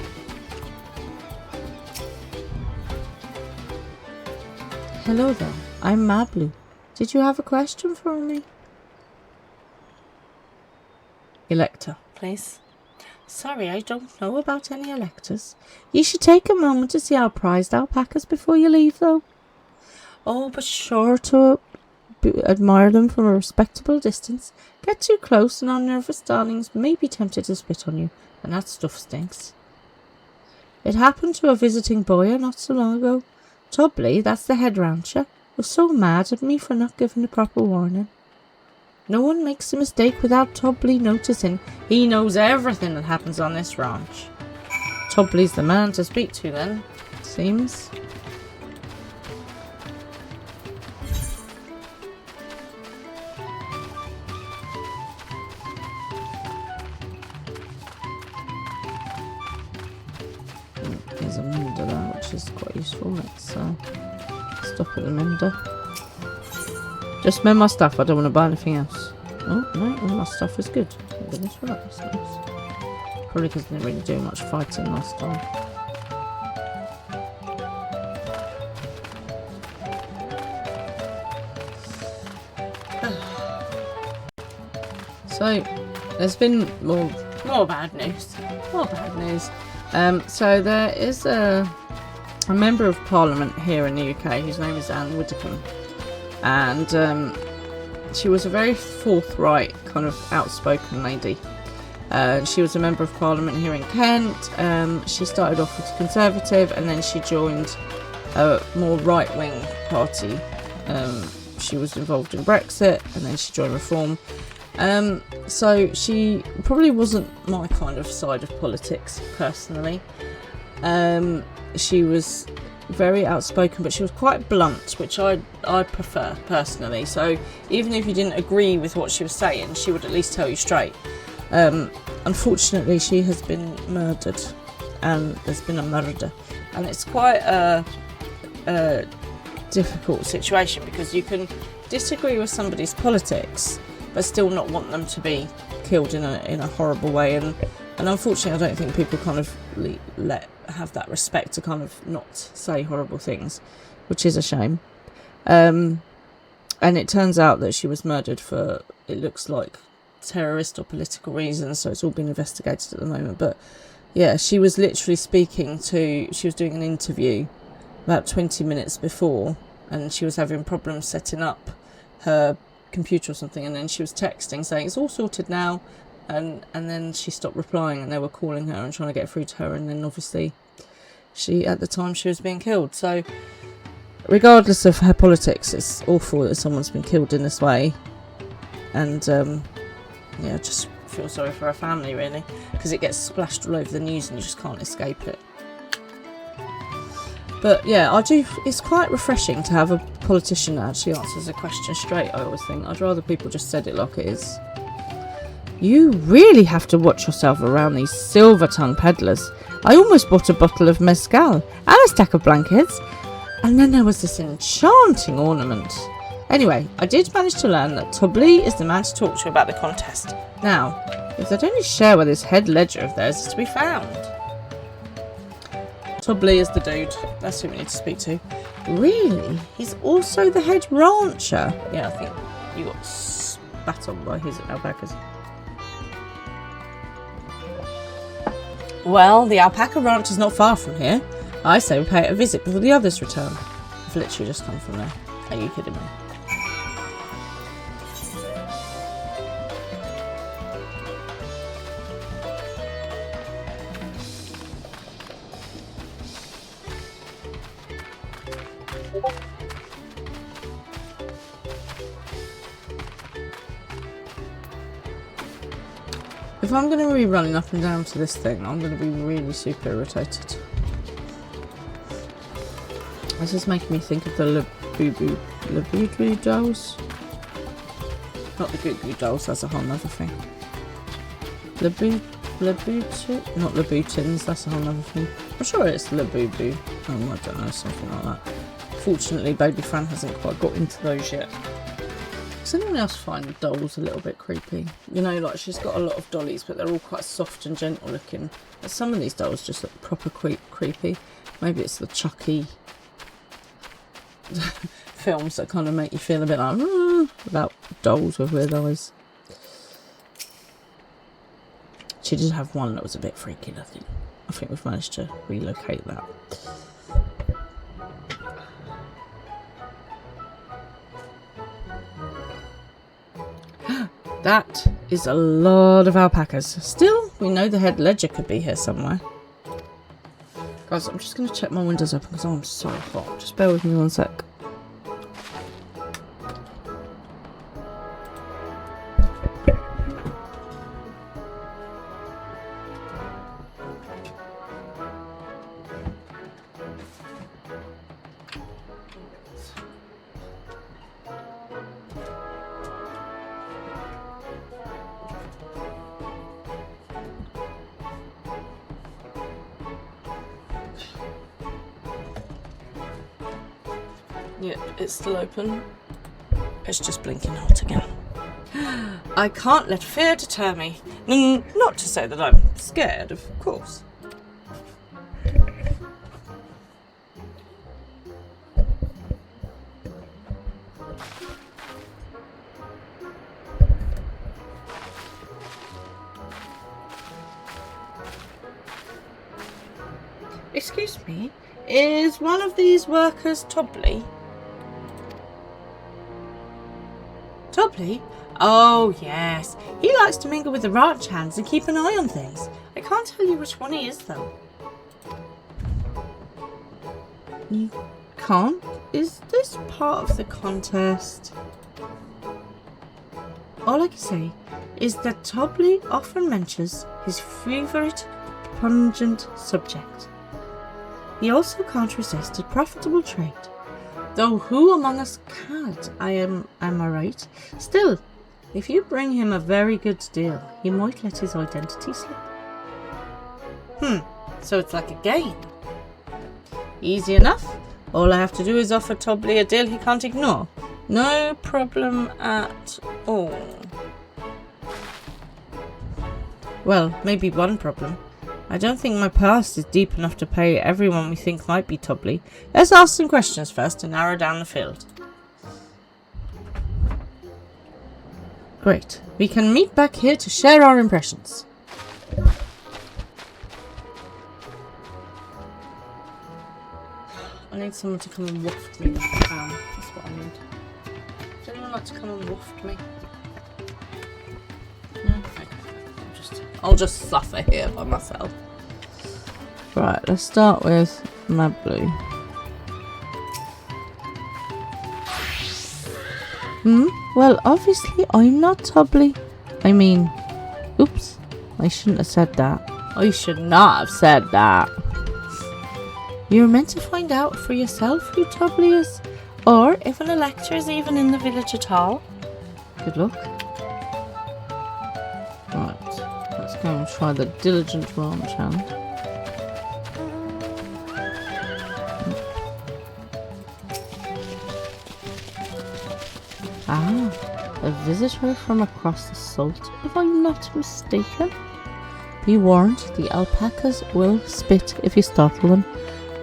Speaker 1: Hello there, I'm Mablu. Did you have a question for me? Elector, please. Sorry, I don't know about any electors. You should take a moment to see our prized alpacas before you leave, though. Oh, but sure to admire them from a respectable distance. Get too close and our nervous darlings may be tempted to spit on you, and that stuff stinks. It happened to a visiting boy not so long ago. Tobley, that's the head rancher, was so mad at me for not giving the proper warning. No one makes a mistake without Tobley noticing. He knows everything that happens on this ranch. Tobley's the man to speak to then, it seems. There's a mender there, which is quite useful. Let's stop at the mender. Just mend my stuff, I don't want to buy anything else. Oh, no, all my stuff is good. Thank goodness for that, that's nice. Probably because I didn't really do much fighting last time. So, there's been more bad news. More bad news. So there is a member of Parliament here in the UK whose name is Anne Widdecombe. And she was a very forthright, kind of outspoken lady. She was a member of Parliament here in Kent. She started off as a Conservative and then she joined a more right-wing party. She was involved in Brexit and then she joined Reform. So she probably wasn't my kind of side of politics personally. She was very outspoken, but she was quite blunt, which I prefer personally. So even if you didn't agree with what she was saying, she would at least tell you straight. Unfortunately, she has been murdered, and there's been a murder, and it's quite a difficult situation because you can disagree with somebody's politics, but still not want them to be killed in a horrible way. And unfortunately, I don't think people kind of have that respect to kind of not say horrible things, which is a shame. And it turns out that she was murdered for, it looks like, terrorist or political reasons, so it's all been investigated at the moment. But Yeah, she was literally speaking to... She was doing an interview about 20 minutes before, and she was having problems setting up her computer or something, and then she was texting saying it's all sorted now, and then she stopped replying, and they were calling her and trying to get through to her, and then obviously at the time she was being killed. So regardless of her politics, it's awful that someone's been killed in this way, and yeah, just feel sorry for her family really, because it gets splashed all over the news and you just can't escape it. But yeah, it's quite refreshing to have a politician that actually answers a question straight. I always think I'd rather people just said it like it is. You really have to watch yourself around these silver-tongued peddlers. I almost bought a bottle of mezcal and a stack of blankets, and then there was this enchanting ornament. Anyway, I did manage to learn that Tobli is the man to talk to about the contest. Now, if they'd only share where this head ledger of theirs is to be found. Tobli is the dude. That's who we need to speak to. Really? He's also the head rancher? Yeah, I think you got spat on by his alpacas. Well, the alpaca ranch is not far from here. I say we pay it a visit before the others return. I've literally just come from there. Are you kidding me? If I'm going to be running up and down to this thing, I'm going to be really super irritated. This is making me think of the Labubu dolls. Not the Goo Goo dolls, that's a whole other thing. Labutin? Not Labutins, that's a whole other thing. I'm sure it's Labubu. Oh, I don't know, something like that. Fortunately, Baby Fran hasn't quite got into those yet. Does anyone else find dolls a little bit creepy? You know, like she's got a lot of dollies, but they're all quite soft and gentle looking. But some of these dolls just look proper creepy. Maybe it's the Chucky films that kind of make you feel a bit like about dolls with weird eyes. She did have one that was a bit freaky looking. I think we've managed to relocate that. That is a lot of alpacas. Still, we know the head ledger could be here somewhere. Guys, I'm just going to check my windows open because I'm so hot. Just bear with me one sec. Yep, it's still open. It's just blinking hot again. I can't let fear deter me. Not to say that I'm scared, of course. Excuse me, is one of these workers Tobli? Tobli? Oh, yes. He likes to mingle with the ranch hands and keep an eye on things. I can't tell you which one he is, though. You can't? Is this part of the contest? All I can say is that Tobli often mentions his favourite pungent subject. He also can't resist a profitable trade. Though who among us can't, am I right? Still, if you bring him a very good deal, he might let his identity slip. So it's like a game. Easy enough. All I have to do is offer Tobli a deal he can't ignore. No problem at all. Well, maybe one problem. I don't think my past is deep enough to pay everyone we think might be Tobli. Let's ask some questions first to narrow down the field. Great. We can meet back here to share our impressions. I need someone to come and waft me like a fan. That's what I need. Does anyone like to come and waft me? No? Okay. I'll just suffer here by myself. Right, let's start with Mad Blue. Well, obviously I'm not Tubbly. I mean, oops, I shouldn't have said that. I should not have said that. You're meant to find out for yourself who Tubbly is, or if an elector is even in the village at all. Good luck. Right, let's go and try the Diligent Ranch hand. Ah, a visitor from across the salt, if I'm not mistaken. Be warned, the alpacas will spit if you startle them.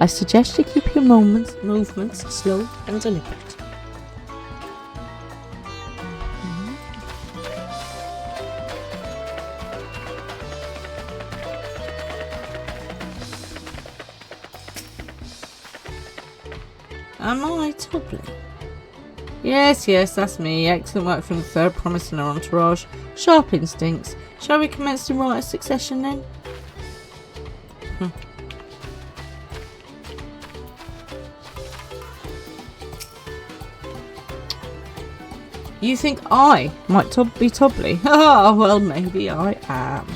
Speaker 1: I suggest you keep your movements slow and deliberate. Am I Tubbly? Yes, that's me. Excellent work from the third promise in our entourage. Sharp instincts. Shall we commence in right succession then? You think I might be Tubbly? Ah, well, maybe I am.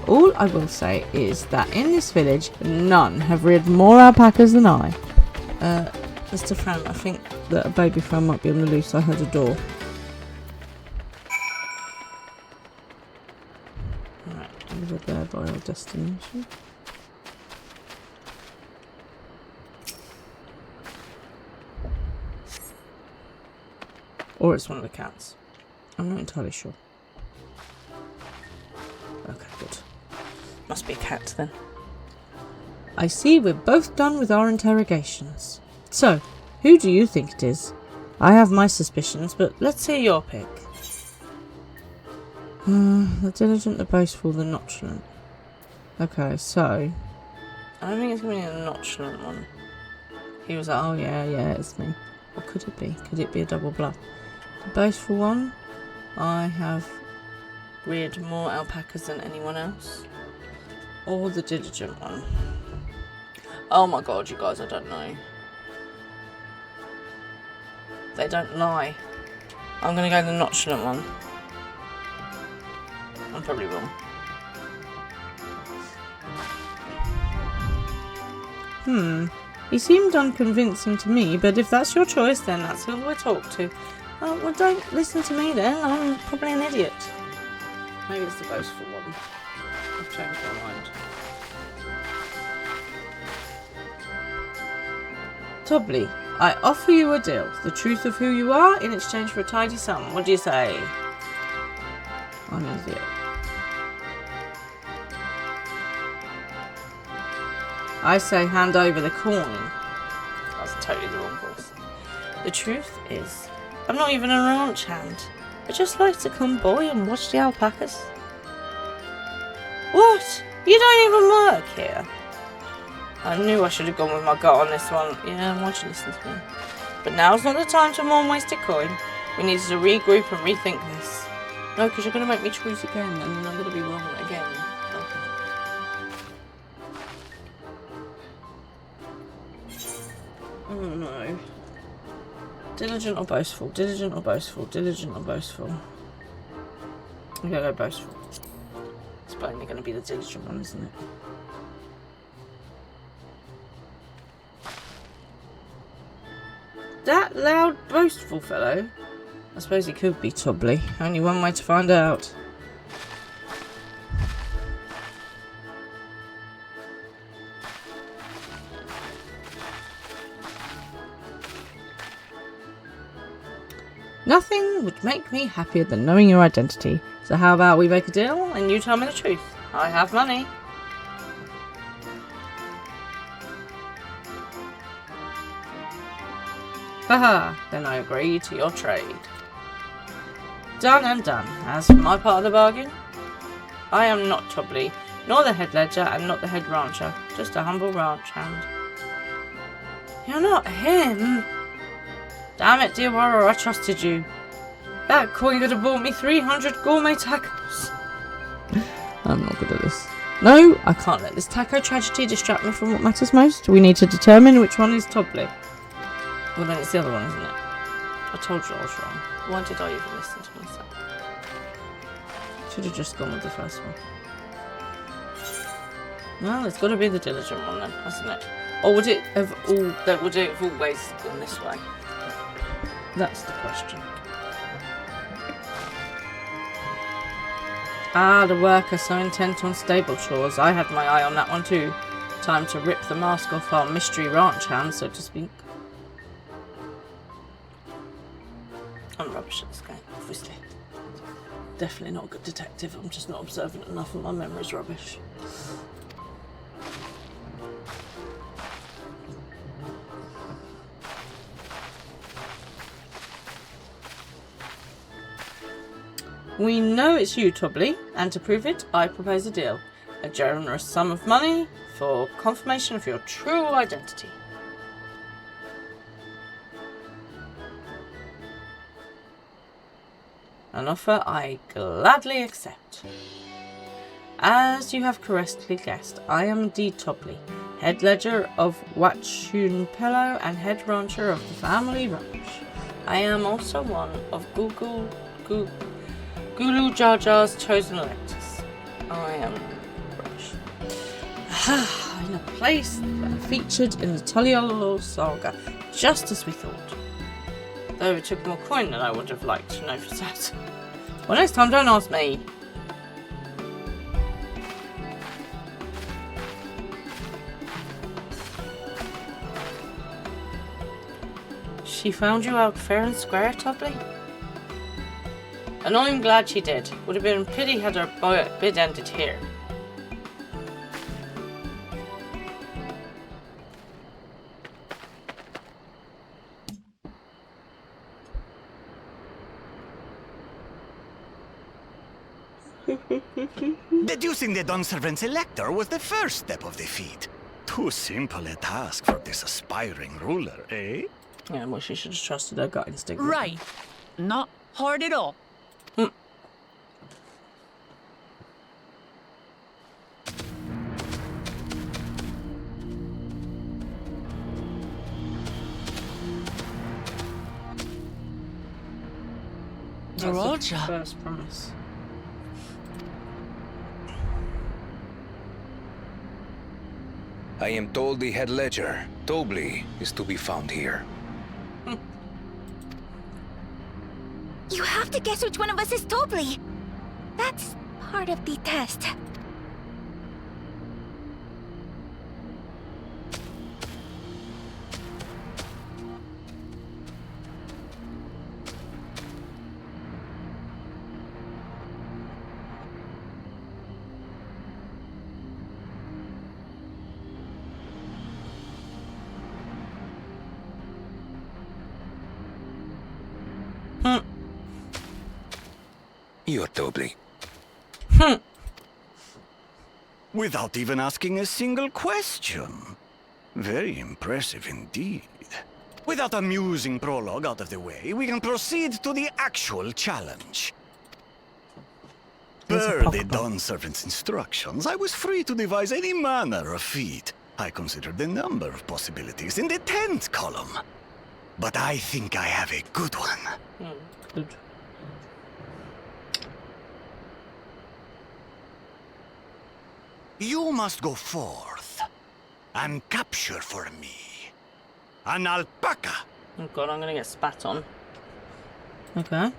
Speaker 1: All I will say is that in this village, none have reared more alpacas than I. Mr. Fran, I think that a baby Fran might be on the loose. I heard a door. Right, over there by our destination. Or it's one of the cats. I'm not entirely sure. Okay, good. Must be a cat then. I see we're both done with our interrogations. So, who do you think it is? I have my suspicions, but let's hear your pick. The Diligent, the Boastful, the Nonchalant. Okay, so... I don't think it's going to be a Nonchalant one. He was like, oh yeah, it's me. What could it be? Could it be a double bluff? The Boastful one, I have reared more alpacas than anyone else. Or the Diligent one. Oh my god, you guys, I don't know. They don't lie. I'm gonna go the Nonchalant one. I'm probably wrong. He seemed unconvincing to me, but if that's your choice, then that's who we'll talk to. Oh, well, don't listen to me then. I'm probably an idiot. Maybe it's the Boastful one. I've changed my mind. Tubbly, I offer you a deal. The truth of who you are in exchange for a tidy sum. What do you say? I'm an idiot. I say hand over the coin. That's totally the wrong voice. The truth is, I'm not even a ranch hand. I just like to come by and watch the alpacas. What? You don't even work here? I knew I should have gone with my gut on this one. Yeah, why'd you listen to me? But now's not the time to mourn wasted coin. We need to regroup and rethink this. No, because you're going to make me choose again, and then I'm going to be wrong again. Okay. Oh no. Diligent or Boastful? Diligent or Boastful? Diligent or Boastful? I'm going to go Boastful. It's probably going to be the Diligent one, isn't it? That loud, boastful fellow? I suppose he could be Tubbly. Only one way to find out. Nothing would make me happier than knowing your identity. So how about we make a deal and you tell me the truth? I have money. Haha, then I agree to your trade. Done and done. As for my part of the bargain, I am not Tubbly, nor the head ledger, and not the head rancher, just a humble ranch hand. You're not him. Damn it, Diawara, I trusted you. That coin could have bought me 300 gourmet tacos. I'm not good at this. No, I can't let this taco tragedy distract me from what matters most. We need to determine which one is Tobley. Well, then it's the other one, isn't it? I told you I was wrong. Why did I even listen to myself? Should have just gone with the first one. Well, it's got to be the diligent one then, hasn't it? Or would it have always gone this way? That's the question. Ah, the worker so intent on stable chores. I had my eye on that one too. Time to rip the mask off our mystery ranch hands, so to speak. I'm rubbish at this game, obviously. Definitely not a good detective. I'm just not observant enough and my memory's rubbish. We know it's you, Tobley, and to prove it, I propose a deal. A generous sum of money for confirmation of your true identity. An offer I gladly accept. As you have correctly guessed, I am Dee Tobley, head ledger of Wachunpelo and head rancher of the family ranch. I am also one of Gulu Jar Jar's chosen electors. I am rubbish. In a place featured in the Tuliolo saga, just as we thought. Though it took more coin than I would have liked to know for certain. Well, next time, don't ask me. She found you out fair and square, Tobley? And I'm glad she did. Would have been a pity had her bid ended here.
Speaker 7: Deducing the Dawnservant's elector was the first step of the feat. Too simple a task for this aspiring ruler, eh?
Speaker 1: Yeah, well, she should have trusted her gut instinct.
Speaker 3: Right. Not hard at all.
Speaker 1: That's the first promise.
Speaker 8: I am told the head ledger, Tobley, is to be found here.
Speaker 9: You have to guess which one of us is Tobley. That's part of the test.
Speaker 8: You're Tobley.
Speaker 7: Without even asking a single question. Very impressive indeed. With that amusing prologue out of the way, we can proceed to the actual challenge. Per the Dawnservant's instructions, I was free to devise any manner of feat. I considered the number of possibilities in the 10th column. But I think I have a good one.
Speaker 1: Good.
Speaker 7: You must go forth and capture for me an alpaca.
Speaker 1: Oh god, I'm gonna get spat on. Okay.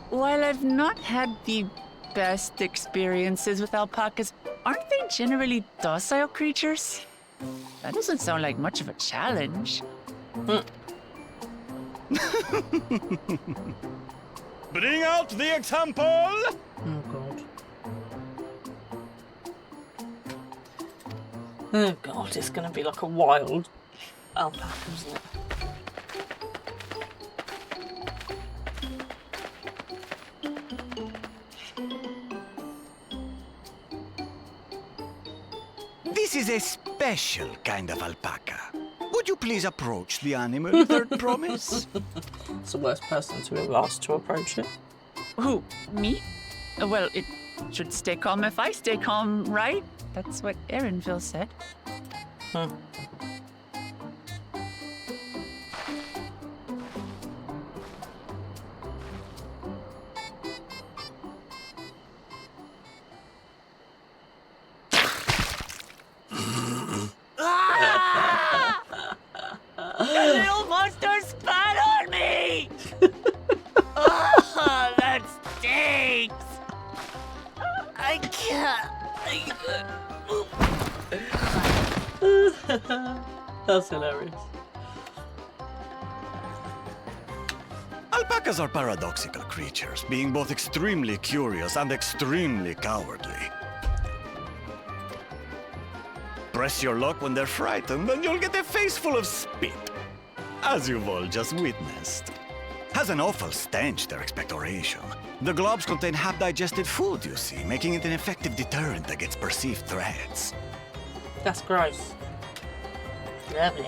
Speaker 3: While I've not had the best experiences with alpacas, aren't they generally docile creatures? That doesn't sound like much of a challenge.
Speaker 7: Bring out the example!
Speaker 1: Oh god. Oh god, it's gonna be like a wild alpaca, isn't it?
Speaker 7: is a special kind of alpaca. Would you please approach the animal, Third Promise?
Speaker 1: It's the worst person to have asked to approach it.
Speaker 3: Who? Me? Well, it should stay calm if I stay calm, right? That's what Erinville said. The little monster spat on me! Oh, that stinks! I can't.
Speaker 1: That's hilarious.
Speaker 7: Alpacas are paradoxical creatures, being both extremely curious and extremely cowardly. Press your luck when they're frightened, and you'll get a face full of spit, as you've all just witnessed. Has an awful stench, their expectoration. The globs contain half-digested food, you see, making it an effective deterrent against perceived threats.
Speaker 1: That's gross. Lovely.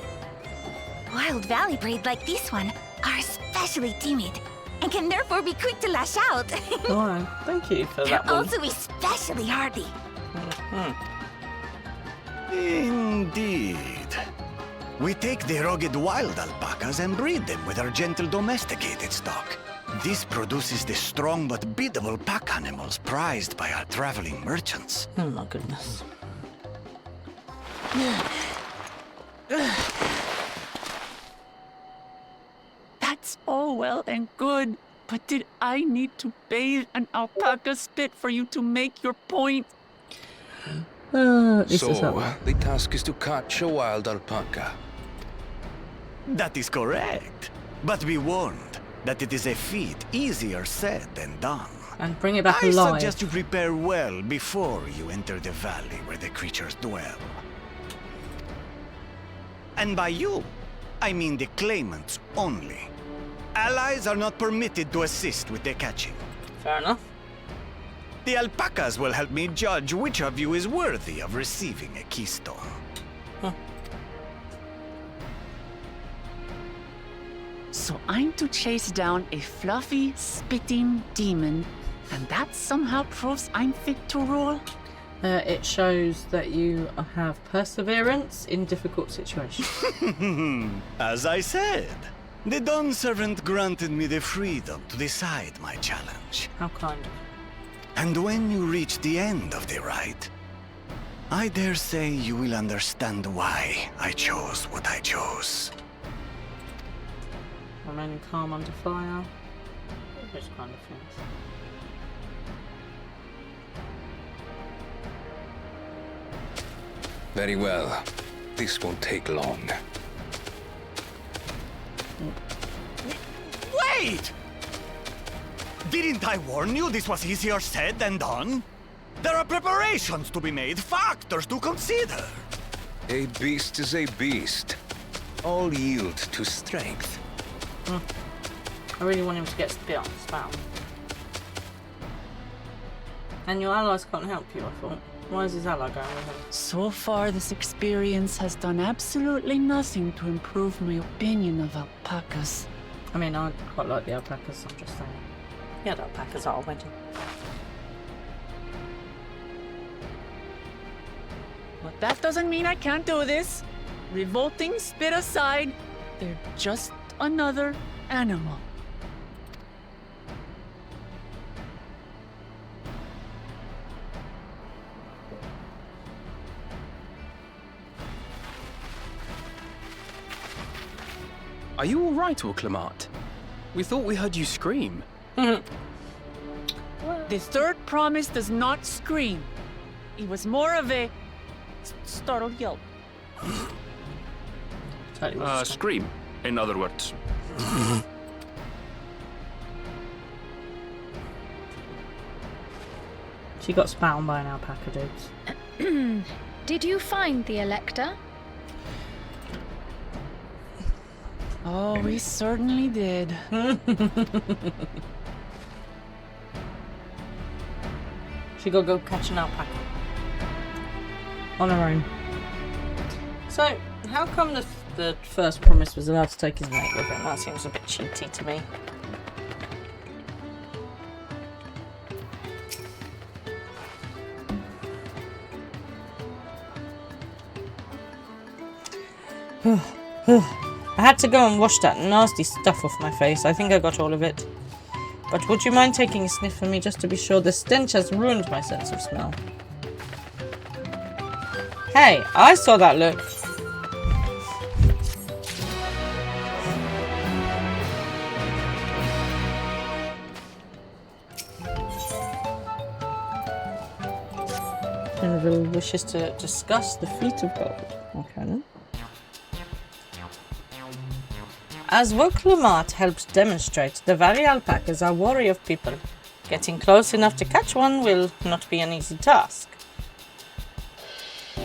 Speaker 9: Wild valley breed like this one are especially timid and can therefore be quick to lash out.
Speaker 1: Oh, thank you for that one.
Speaker 9: Also especially hardy.
Speaker 7: Indeed. We take the rugged wild alpacas and breed them with our gentle domesticated stock. This produces the strong but biddable pack animals prized by our traveling merchants.
Speaker 1: Oh my goodness.
Speaker 3: That's all well and good, but did I need to bathe an alpaca spit for you to make your point?
Speaker 1: This is
Speaker 8: So,
Speaker 1: that
Speaker 8: the task is to catch a wild alpaca.
Speaker 7: That is correct. But be warned that it is a feat easier said than done.
Speaker 1: and bring it back
Speaker 7: I
Speaker 1: alive.
Speaker 7: suggest you prepare well before you enter the valley where the creatures dwell. And by you, I mean the claimants only. Allies are not permitted to assist with the catching.
Speaker 1: Fair enough.
Speaker 7: The alpacas will help me judge which of you is worthy of receiving a keystone.
Speaker 3: So I'm to chase down a fluffy, spitting demon, and that somehow proves I'm fit to rule?
Speaker 1: It shows that you have perseverance in difficult situations.
Speaker 7: As I said, the Dawn Servant granted me the freedom to decide my challenge.
Speaker 1: How kind of.
Speaker 7: And when you reach the end of the ride, I dare say you will understand why I chose what I chose.
Speaker 1: Remaining calm under fire. Those kind of things.
Speaker 8: Very well. This won't take long.
Speaker 7: Wait! Didn't I warn you this was easier said than done? There are preparations to be made, factors to consider.
Speaker 8: A beast is a beast. All yield to strength.
Speaker 1: I really want him to get spit on spout. And your allies can't help you, I thought. Why is his ally going with him?
Speaker 3: So far, this experience has done absolutely nothing to improve my opinion of alpacas.
Speaker 1: I mean, I quite like the alpacas, I'm just saying. He had alpacas at our wedding.
Speaker 3: But that doesn't mean I can't do this. Revolting spit aside, they're just another animal.
Speaker 5: Are you all right, Orclamart? We thought we heard you scream.
Speaker 3: The third promise does not scream. It was more of a startled yelp.
Speaker 1: Totally was
Speaker 2: Scream, in other words.
Speaker 1: She got spat on by an alpaca, dudes.
Speaker 4: Did you find the Elector?
Speaker 3: Oh, we certainly did.
Speaker 1: She gotta go catch an alpaca. On her own. So, how come the first promise was allowed to take his mate with him? That seems a bit cheaty to me. I had to go and wash that nasty stuff off my face. I think I got all of it. But would you mind taking a sniff for me just to be sure? The stench has ruined my sense of smell. Hey, I saw that look. General wishes to discuss the feat of gold. Okay then. As Wokelamat helps demonstrate, the Valley alpacas are wary of people. Getting close enough to catch one will not be an easy task.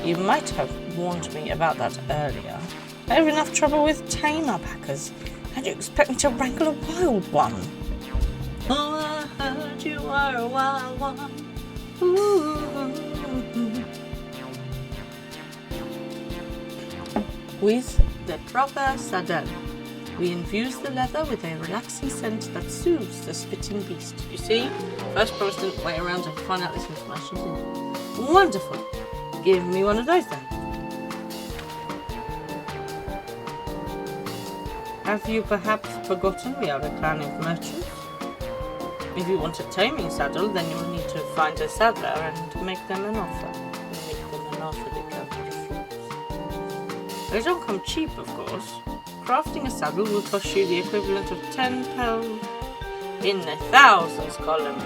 Speaker 1: You might have warned me about that earlier. I have enough trouble with tame alpacas. How do you expect me to wrangle a wild one? Oh, I heard you were a wild one. Ooh. With the proper saddle, we infuse the leather with a relaxing scent that soothes the spitting beast. You see? First promise didn't wait around to find out this information, did it? Wonderful. Give me one of those then. Have you perhaps forgotten we are a clan of merchants? If you want a taming saddle, then you will need to find a saddler and make them an offer. Make them an offer they can't refuse. They don't come cheap, of course. Crafting a saddle will cost you the equivalent of 10 pel in the thousands column.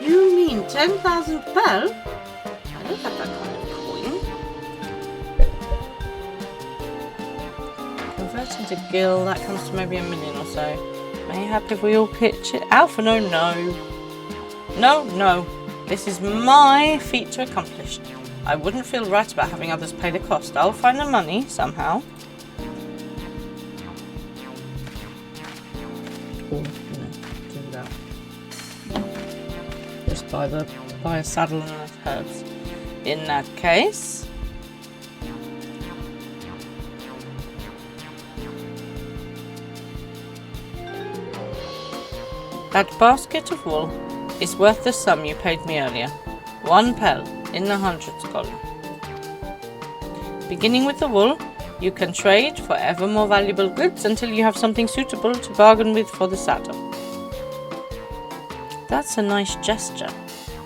Speaker 1: You mean 10,000 pel? I don't have that kind of coin. Converting to gil, that comes to maybe 1 million or so. Mayhap if we all pitch it. Alpha, no. No. This is my feat to accomplish. I wouldn't feel right about having others pay the cost. I'll find the money somehow. Or, do that. Just buy a saddle and enough herbs. In that case, that basket of wool is worth the sum you paid me earlier. 1 pel. In the hundreds column. Beginning with the wool, you can trade for ever more valuable goods until you have something suitable to bargain with for the saddle. That's a nice gesture,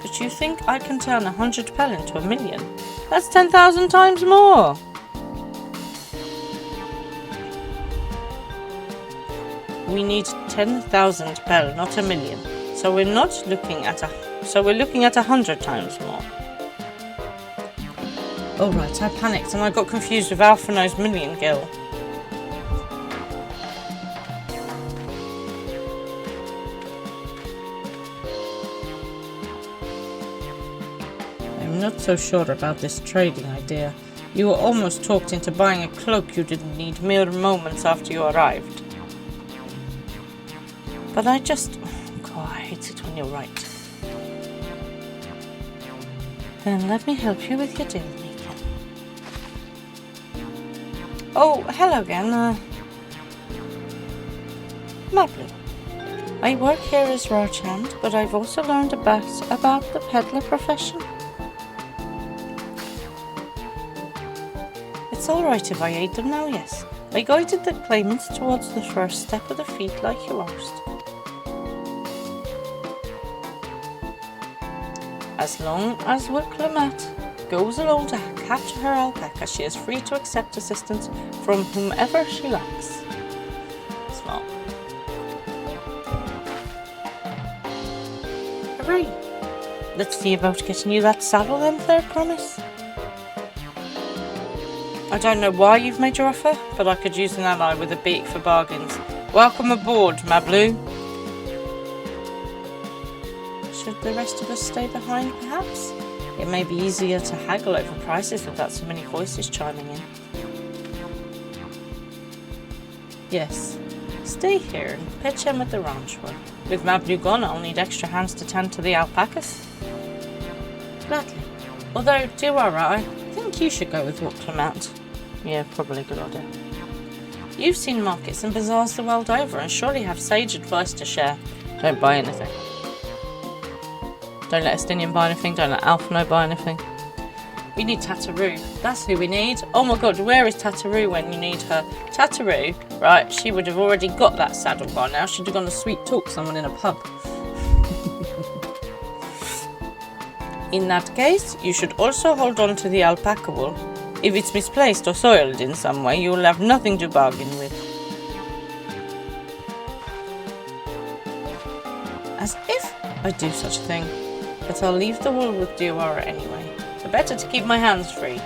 Speaker 1: but you think I can turn 100 pel into 1 million? That's 10,000 times more! We need 10,000 pel, not 1 million. So we're looking at 100 times more. Oh right, I panicked and I got confused with Alphino's million gil. I'm not so sure about this trading idea. You were almost talked into buying a cloak you didn't need mere moments after you arrived. But I just... Oh, I hate it when you're right. Then let me help you with your deal making. Oh, hello again, Mablu. I work here as Rarchand, but I've also learned about the peddler profession. It's alright if I aid them now, yes. I guided the claimants towards the first step of the feat like you asked. As long as Wokelamat goes alone to capture her alpaca, she is free to accept assistance from whomever she likes. Smart. Hooray! Let's see about getting you that saddle then, Third Promise. I don't know why you've made your offer, but I could use an ally with a beak for bargains. Welcome aboard, Mablu. Should the rest of us stay behind, perhaps? It may be easier to haggle over prices without so many voices chiming in. Yes, stay here and pitch in with the ranch one. With Mablu gone, I'll need extra hands to tend to the alpacas. Gladly. Although, Duara, I think you should go with what Clement. Yeah, probably a good idea. You've seen markets and bazaars the world over and surely have sage advice to share. Don't buy anything. Don't let Estinian buy anything. Don't let Alphino buy anything. We need Tataroo. That's who we need. Oh my god, where is Tataroo when you need her? Tataroo, right, she would have already got that saddle by now. She'd have gone to sweet talk someone in a pub. In that case, you should also hold on to the alpaca wool. If it's misplaced or soiled in some way, you will have nothing to bargain with. As if I'd do such a thing. But I'll leave the wool with Duara anyway. The better to keep my hands free.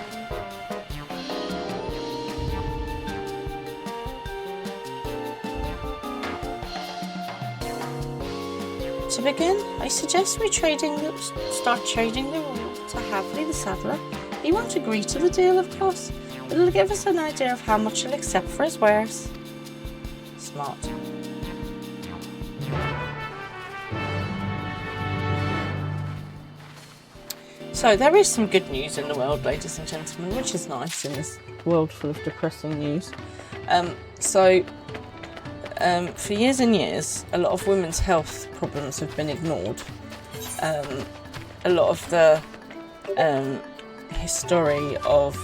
Speaker 1: To begin, I suggest we start trading the wool to Havley the saddler. He won't agree to the deal, of course, but it'll give us an idea of how much he'll accept for his wares. Smart. So there is some good news in the world, ladies and gentlemen, which is nice in this world full of depressing news. For years and years, a lot of women's health problems have been ignored. A lot of the history of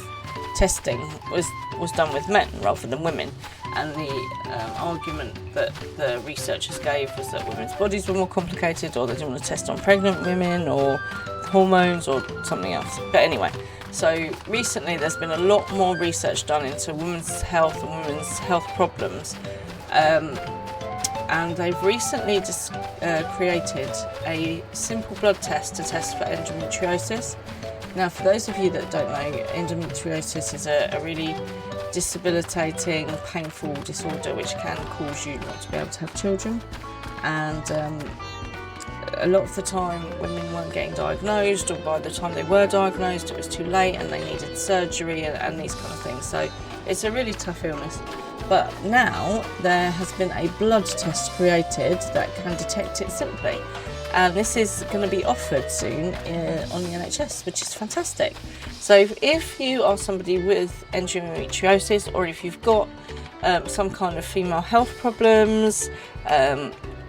Speaker 1: testing was done with men rather than women, and the argument that the researchers gave was that women's bodies were more complicated, or they didn't want to test on pregnant women, or hormones, or something else. But anyway, so recently there's been a lot more research done into women's health and women's health problems. And they've recently just created a simple blood test to test for endometriosis. Now, for those of you that don't know, endometriosis is a really debilitating, painful disorder which can cause you not to be able to have children. And a lot of the time, women weren't getting diagnosed, or by the time they were diagnosed, it was too late and they needed surgery and these kind of things. So it's a really tough illness. But now there has been a blood test created that can detect it simply. And this is going to be offered soon on the NHS, which is fantastic. So if you are somebody with endometriosis, or if you've got some kind of female health problems,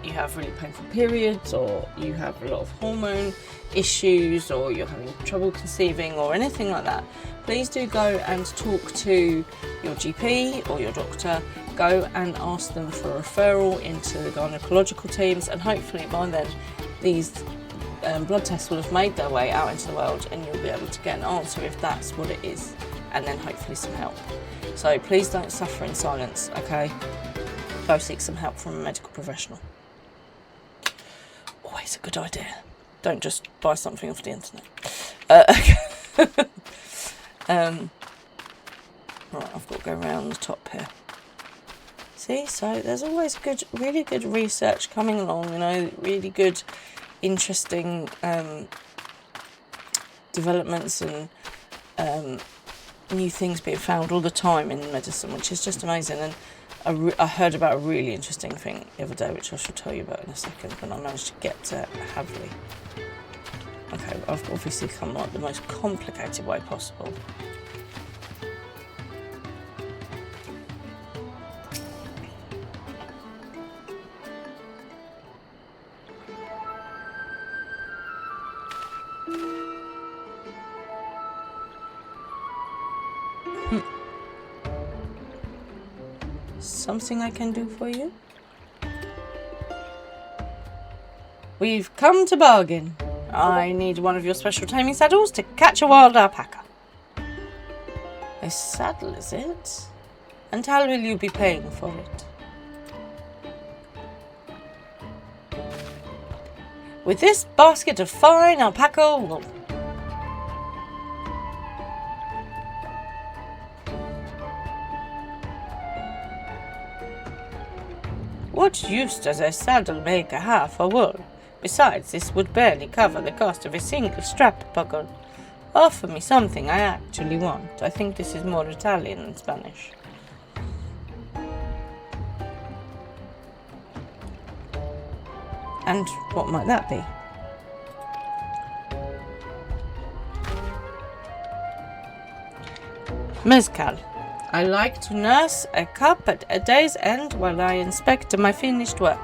Speaker 1: you have really painful periods, or you have a lot of hormone issues, or you're having trouble conceiving, or anything like that, please do go and talk to your GP or your doctor. Go and ask them for a referral into the gynecological teams, and hopefully by then these blood tests will have made their way out into the world, and you'll be able to get an answer if that's what it is, and then hopefully some help. So please don't suffer in silence, okay? Go seek some help from a medical professional. Always a good idea. Don't just buy something off the internet. Okay. Right, I've got to go around the top here. See, so there's always really good research coming along, you know, really good, interesting developments and new things being found all the time in medicine, which is just amazing. And I heard about a really interesting thing the other day, which I shall tell you about in a second, when I managed to get to Havley. Okay, I've obviously come like the most complicated way possible. Something I can do for you? We've come to bargain. I need one of your special taming saddles to catch a wild alpaca. A saddle, is it? And how will you be paying for it? With this basket of fine alpaca wool. What use does a saddle maker have for wool? Besides, this would barely cover the cost of a single strap buckle. Offer me something I actually want. I think this is more Italian than Spanish. And what might that be? Mezcal. I like to nurse a cup at a day's end while I inspect my finished work.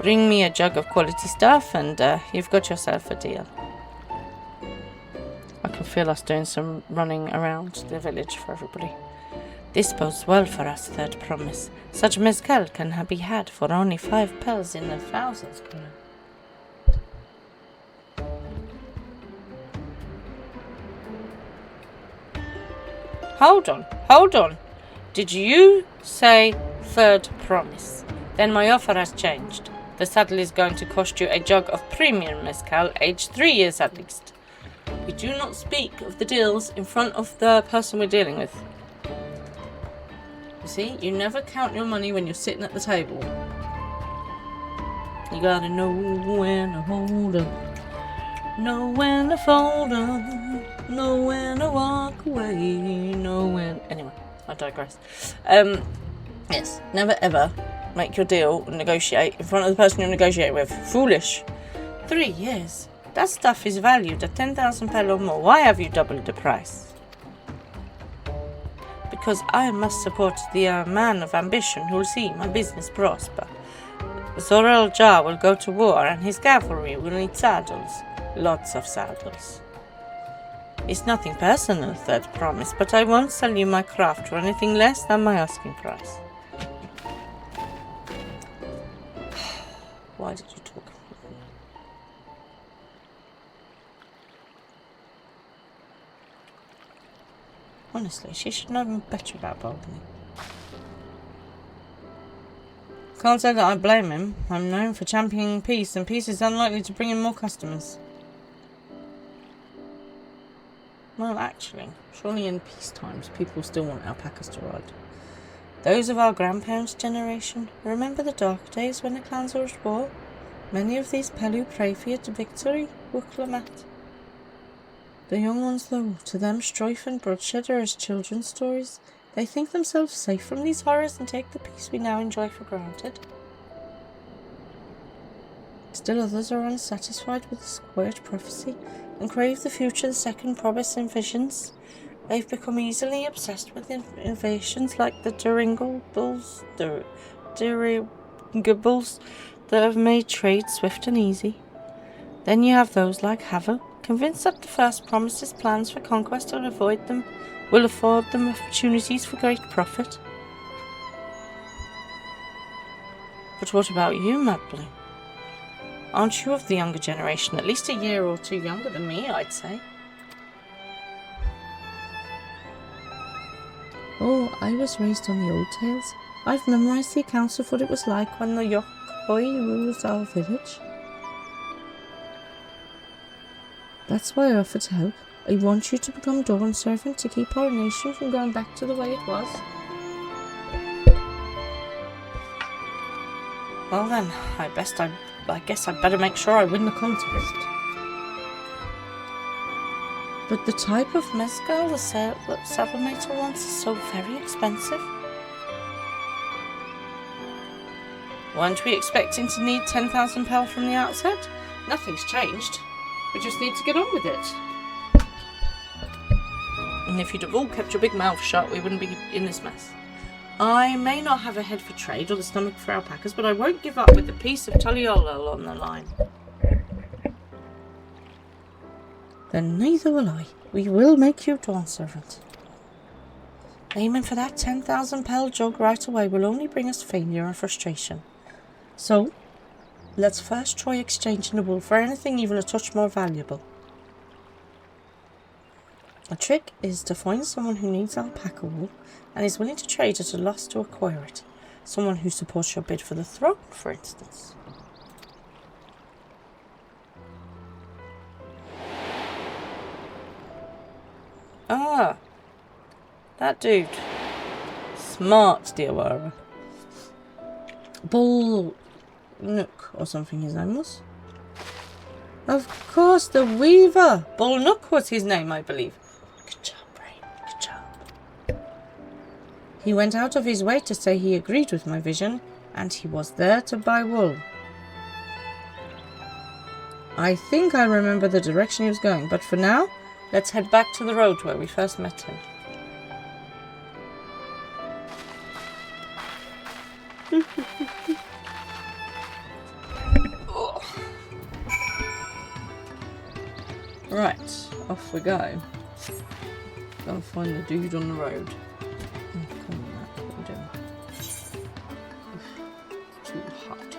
Speaker 1: Bring me a jug of quality stuff and you've got yourself a deal. I can feel us doing some running around the village for everybody. This bodes well for us, third promise. Such mezcal can be had for only 5 pearls in the thousands. Hold on. Did you say third promise? Then my offer has changed. The saddle is going to cost you a jug of premium mezcal, aged 3 years at least. We do not speak of the deals in front of the person we're dealing with. You see, you never count your money when you're sitting at the table. You gotta know when to hold up, know when to fold up, know when to walk away, know when... Anyway, I digress. Yes, never ever make your deal and negotiate in front of the person you're negotiating with. Foolish. 3 years. That stuff is valued at 10,000 pel or more. Why have you doubled the price? Because I must support the man of ambition who will see my business prosper. Zorel Jar will go to war and his cavalry will need saddles. Lots of saddles. It's nothing personal, third promise, but I won't sell you my craft for anything less than my asking price. Why did you talk? Honestly, she should know better about bargaining. Can't say that I blame him. I'm known for championing peace, and peace is unlikely to bring in more customers. Well, actually, surely in peace times, people still want alpacas to ride. Those of our grandparents' generation remember the dark days when the clans were at war. Many of these Pelu pray for your victory, Wuklamat. The young ones, though, to them strife and bloodshed are as children's stories. They think themselves safe from these horrors and take the peace we now enjoy for granted. Still others are unsatisfied with this quiet prophecy and crave the future the second promise and visions. They've become easily obsessed with innovations like the dirigibles that have made trade swift and easy. Then you have those like Havel, convinced that the first promises plans for conquest will afford them opportunities for great profit. But what about you, Madblue? Aren't you of the younger generation, at least a year or two younger than me, I'd say? Oh, I was raised on the old tales. I've memorised the accounts of what it was like when the Yokoi ruled our village. That's why I offered to help. I want you to become Dawn Servant to keep our nation from going back to the way it was. Well then, I guess I'd better make sure I win the contest. But the type of mezcal the saddlemaker wants is so very expensive. Weren't we expecting to need 10,000 pel from the outset? Nothing's changed. We just need to get on with it. And if you'd have all kept your big mouth shut, we wouldn't be in this mess. I may not have a head for trade or the stomach for alpacas, but I won't give up with the peace of Tuliolal on the line. Then neither will I. We will make you Dawn Servant. Aiming for that 10,000 pel jug right away will only bring us failure and frustration. So, let's first try exchanging the wool for anything even a touch more valuable. The trick is to find someone who needs alpaca wool and is willing to trade at a loss to acquire it. Someone who supports your bid for the throne, for instance. Ah, that dude. Smart, Diawara. Bull Nook or something his name was. Of course, the Weaver. Bull Nook was his name, I believe. Good job, Brain. Good job. He went out of his way to say he agreed with my vision, and he was there to buy wool. I think I remember the direction he was going, but for now, let's head back to the road where we first met him. Right, off we go. Gotta find the dude on the road. Oh, come on, Matt, what are you doing? Too hot.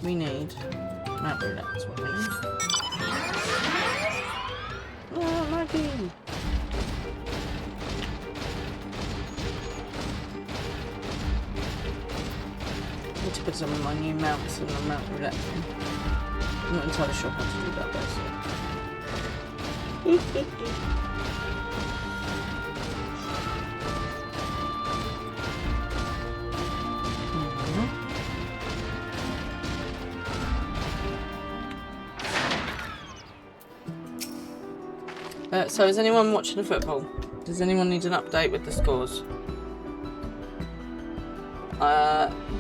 Speaker 1: We need Matt Roulette, that's what we need. Oh, Maggie! I need to put some of my new mounts in the Matt Roulette thing. I'm not entirely sure how to do that though, so is anyone watching the football? Does anyone need an update with the scores?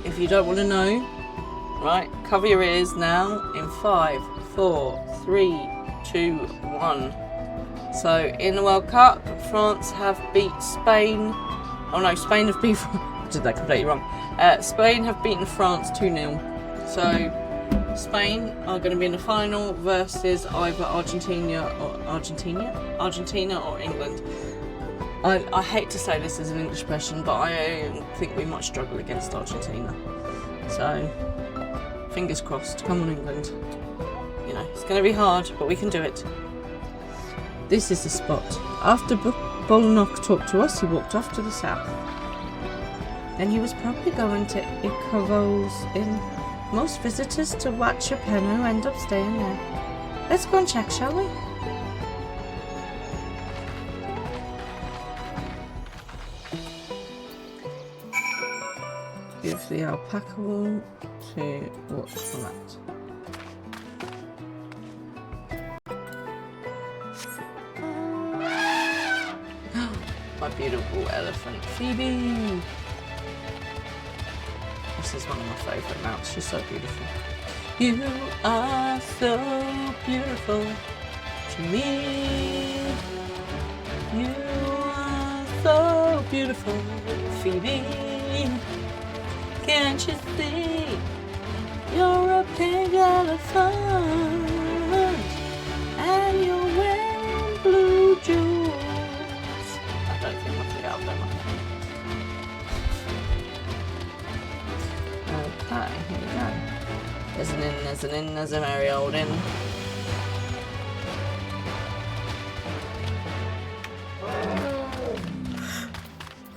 Speaker 1: If you don't want to know, right, cover your ears now in 5, 4, 3, 2, 1. So in the World Cup, France have beat Spain. Oh no, Spain have beat. Did that completely wrong? Spain have beaten France 2-0. So Spain are going to be in the final versus either Argentina or England. I hate to say this as an English person, but I think we might struggle against Argentina. So, fingers crossed. Come on, England. You know, it's going to be hard, but we can do it. This is the spot. After Bolnock talked to us, he walked off to the south. Then he was probably going to Icavo's Inn. Most visitors to Huachapeno end up staying there. Let's go and check, shall we? Give the alpaca wool to watch for that. My beautiful elephant Phoebe. This is one of my favourite mounts. She's so beautiful. You are so beautiful to me. You are so beautiful, Phoebe. Can't you see? You're a pink elephant, and you're wearing blue jewels. I don't think I'll figure out that one. Okay, here we go. There's an inn, there's an inn, there's a merry old inn.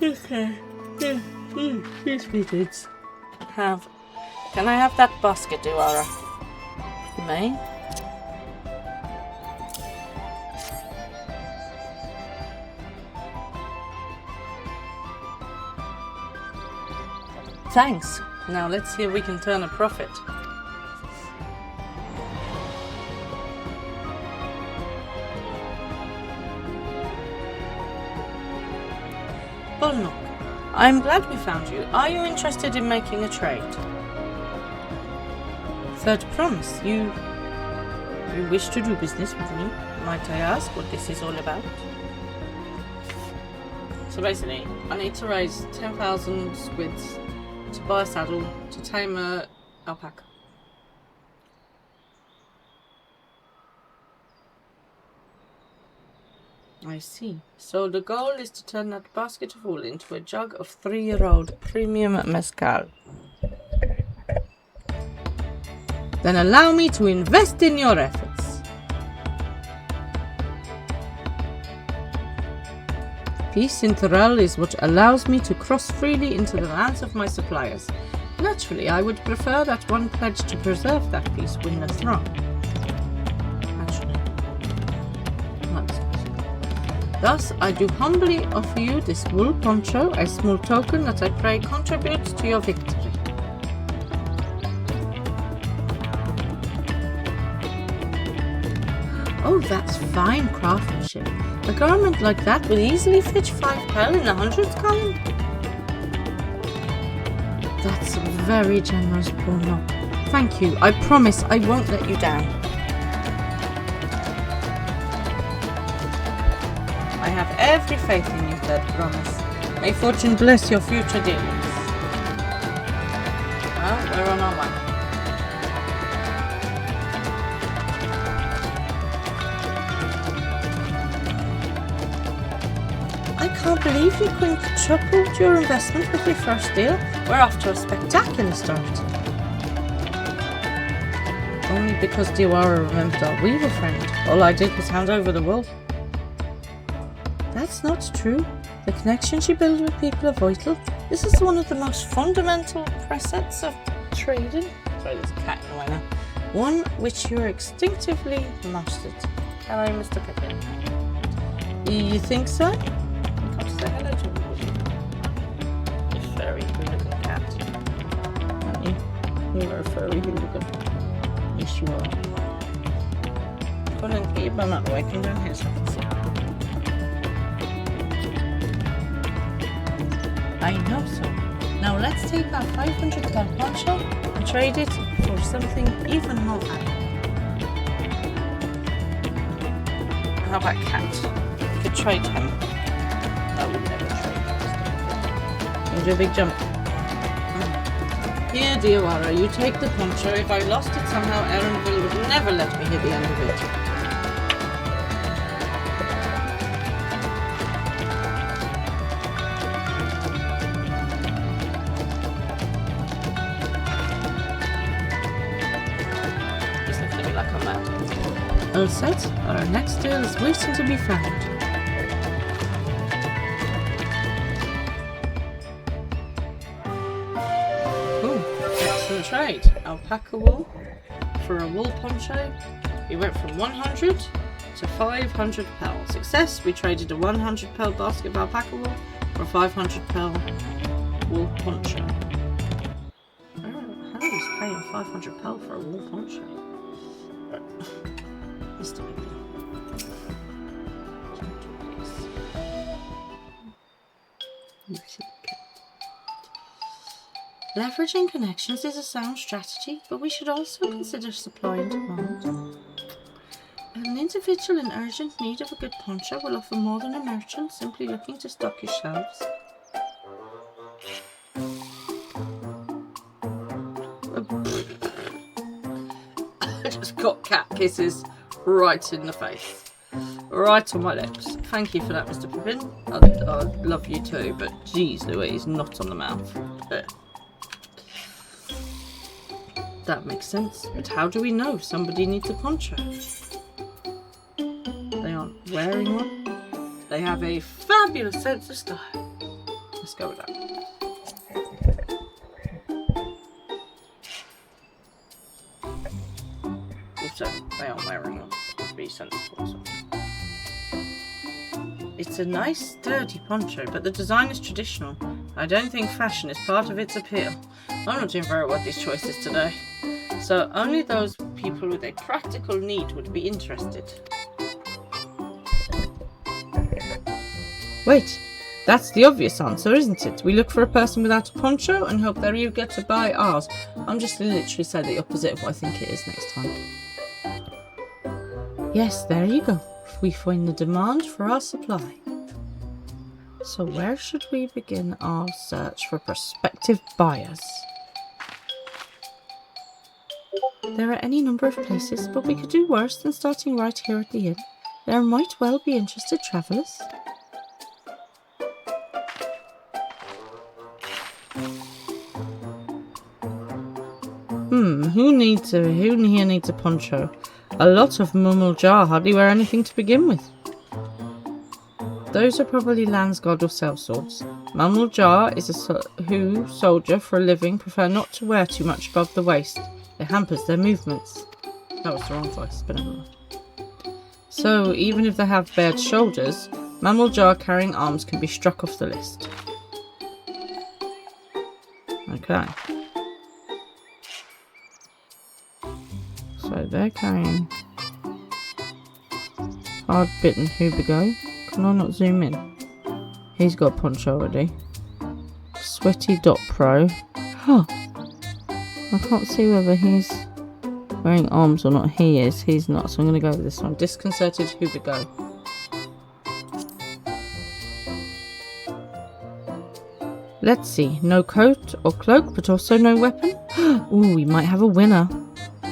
Speaker 1: Okay, yeah, excuse me, kids. Can I have that basket, Duara? You may. Thanks. Now let's see if we can turn a profit. Bolnock, I'm glad we found you. Are you interested in making a trade? Third promise, you wish to do business with me? Might I ask what this is all about? So basically, I need to raise 10,000 squids to buy a saddle to tame a alpaca. I see. So the goal is to turn that basket of wool into a jug of 3-year-old premium mezcal. Then allow me to invest in your efforts. Peace in Tyrell is what allows me to cross freely into the lands of my suppliers. Naturally, I would prefer that one pledge to preserve that peace win the throne. Thus, I do humbly offer you this wool poncho, a small token that I pray contributes to your victory. Oh, that's fine craftsmanship. A garment like that would easily fetch 5 pel in the hundreds column. That's very generous, Bruno. Thank you. I promise I won't let you down. I have every faith in you, Dad, promise. May fortune bless your future dealings. Well, we're on our way. I can't believe you quintupled your investment with your first deal. We're off to a spectacular start. Only because Diawara remembered our weaver friend. All I did was hand over the wool. That's not true. The connection she builds with people are vital. This is one of the most fundamental precepts of trading. Sorry, there's a cat in the way now. One which you're instinctively mastered. Hello, Mr. Pippin. You think so? Come to say hello to me. You furry hooligan cat. Aren't you? You are a furry hooligan. Yes, you are. Go on and get your bum out the way. Come down here so I can see. I know so. Now let's take our 500 gold poncho and trade it for something even more valuable. How about cat? We could trade him. I would never trade him. You do a big jump. Here, Diawara, you take the poncho. If I lost it somehow, Erenville would never let me hear the end of it. He's looking at me like I'm mad. All set, our next deal is waiting to be found. Excellent trade. Alpaca wool for a wool poncho. We went from 100 to 500 pel. Success. We traded a 100 pel basket of alpaca wool for a 500 pel wool poncho. Oh, Harry's paying 500 pel for a wool poncho. Mr. Pippin. Leveraging connections is a sound strategy, but we should also consider supply and demand. An individual in urgent need of a good poncho will offer more than a merchant simply looking to stock his shelves. I just got cat kisses right in the face. Right on my lips. Thank you for that, Mr. Pippin. I love you too, but geez Louise, not on the mouth. That makes sense, but how do we know somebody needs a poncho? They aren't wearing one. They have a fabulous sense of style. Let's go with that. Also, they aren't wearing one. Let's be sensible. So. It's a nice, sturdy poncho, but the design is traditional. I don't think fashion is part of its appeal. I'm not doing very well with these choices today. So only those people with a practical need would be interested. Wait, that's the obvious answer, isn't it? We look for a person without a poncho and hope that you get to buy ours. I'm just literally say the opposite of what I think it is next time. Yes, there you go. We find the demand for our supply. So where should we begin our search for prospective buyers? There are any number of places, but we could do worse than starting right here at the inn. There might well be interested travellers. Who here needs a poncho? A lot of Mumul-Jar hardly wear anything to begin with. Those are probably Landsguard or sellswords. Mumul-Jar is who soldier for a living prefer not to wear too much above the waist. It hampers their movements. That was the wrong voice, but never mind. So, even if they have bared shoulders, Mumul-Jar carrying arms can be struck off the list. Okay. So they're carrying hard-bitten Hubigo. Can I not zoom in? He's got a poncho already. Sweaty Dot Pro. Huh. I can't see whether he's wearing arms or not. He is. He's not. So I'm going to go with this one. Disconcerted Hubigo. Let's see. No coat or cloak, but also no weapon. Ooh, we might have a winner.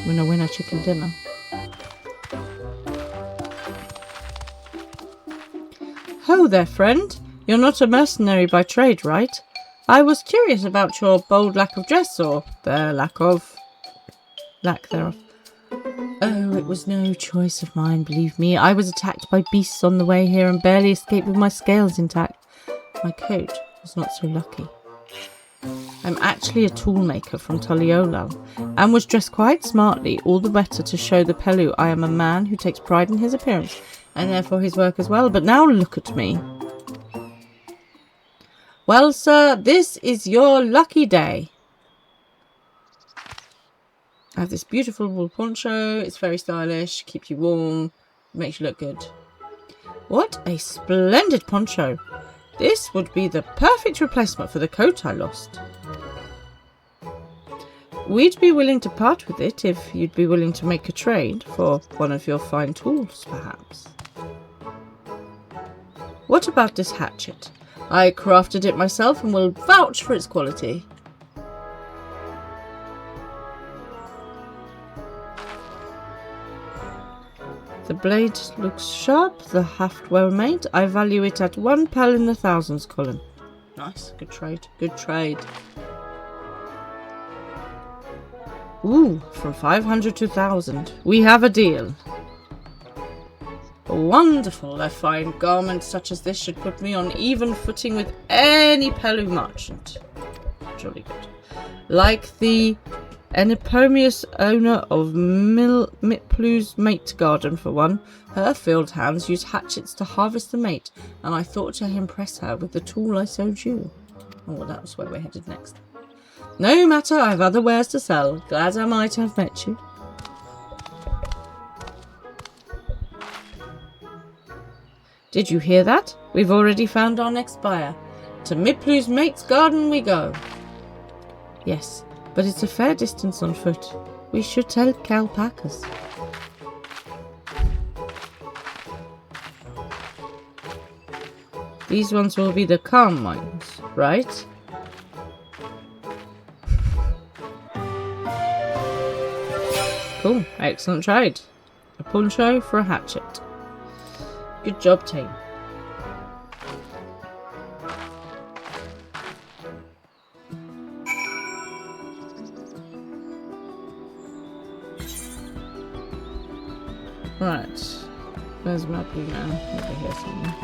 Speaker 1: Winner, chicken dinner. Ho there, friend. You're not a mercenary by trade, right? I was curious about your bold lack of dress, or their lack thereof. Oh, it was no choice of mine, believe me. I was attacked by beasts on the way here and barely escaped with my scales intact. My coat was not so lucky. I'm actually a toolmaker from Tuliolal, and was dressed quite smartly, all the better to show the Pelu I am a man who takes pride in his appearance, and therefore his work as well. But now look at me. Well, sir, this is your lucky day. I have this beautiful wool poncho. It's very stylish, keeps you warm, makes you look good. What a splendid poncho. This would be the perfect replacement for the coat I lost. We'd be willing to part with it if you'd be willing to make a trade for one of your fine tools, perhaps. What about this hatchet? I crafted it myself and will vouch for its quality. The blade looks sharp, the haft well made. I value it at 1 pel in the thousands, Colin. Nice, good trade, good trade. Ooh, from 500 to 1,000. We have a deal. Wonderful, a fine garment such as this should put me on even footing with any Pelu merchant. Jolly good. Like the Enipomius owner of Mitplu's mate garden, for one. Her field hands use hatchets to harvest the mate, and I thought to impress her with the tool I showed you. Oh, that was where we're headed next. No matter, I have other wares to sell. Glad I might have met you. Did you hear that? We've already found our next buyer. To Mitplu's mate's garden we go. Yes, but it's a fair distance on foot. We should tell alpacas. These ones will be the calm ones, right? Cool, excellent trade. A poncho for a hatchet. Good job, team. Right. Where's my blue now? Over here somewhere.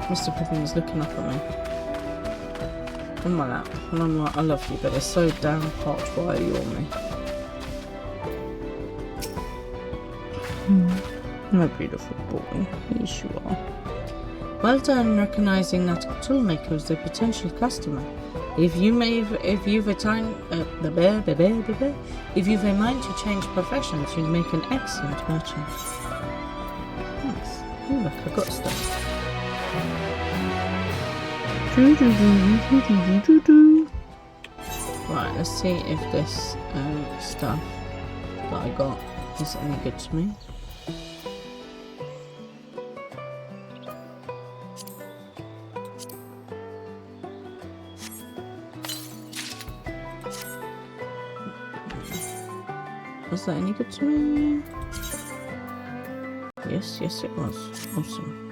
Speaker 1: Mr. Pippin is looking up at me on my lap, and I'm like, I love you, but it's so damn hot. Why are you on me? My beautiful boy, yes you are. Well done recognizing that toolmaker as a potential customer. If you've a mind to change professions, you'd make an excellent merchant. Nice. Oh look, I got stuff. Right, let's see if this stuff that I got is any good to me. Was that any good to me? Yes, yes it was. Awesome.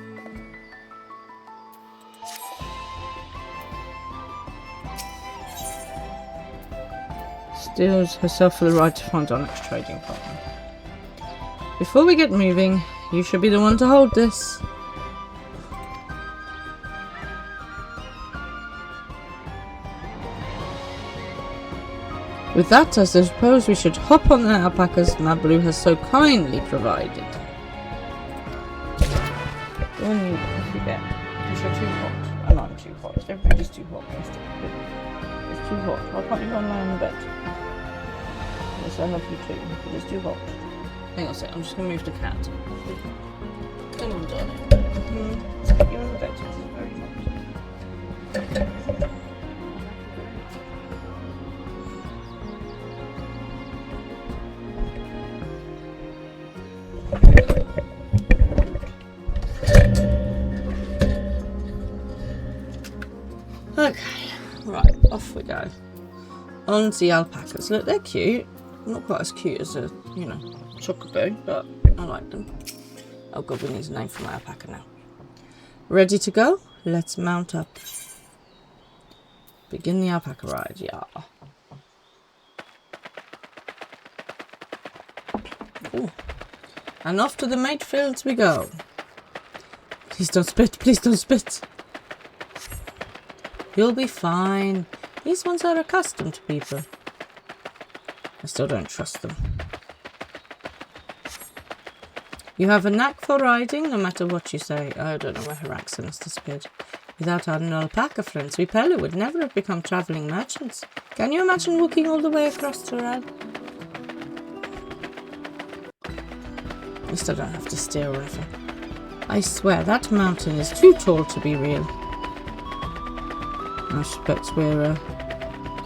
Speaker 1: Steals herself for the right to find our next trading partner. Before we get moving, you should be the one to hold this. With that, I suppose we should hop on the alpacas Mablu has so kindly provided. Go on, you get. You're too hot. I'm not too hot. Everybody's too hot. It's too hot. Why can't you go and lie on the bed? Yes, I love you too, but it's too hot. Hang on a sec, I'm just going to move the cat. Come on, darling. Let's get you on the bed. It's very hot. off we go. On the alpacas. Look, they're cute. Not quite as cute as a, you know, chocobo, but I like them. Oh god, we need a name for my alpaca now. Ready to go? Let's mount up. Begin the alpaca ride, yeah. Ooh. And off to the mate fields we go. Please don't spit, please don't spit. You'll be fine. These ones are accustomed to people. I still don't trust them. You have a knack for riding, no matter what you say. I don't know where her accent has disappeared. Without our alpaca friends, we Pelu would never have become travelling merchants. Can you imagine walking all the way across Tural? At least I don't have to steer or anything. I swear, that mountain is too tall to be real. I suspect we're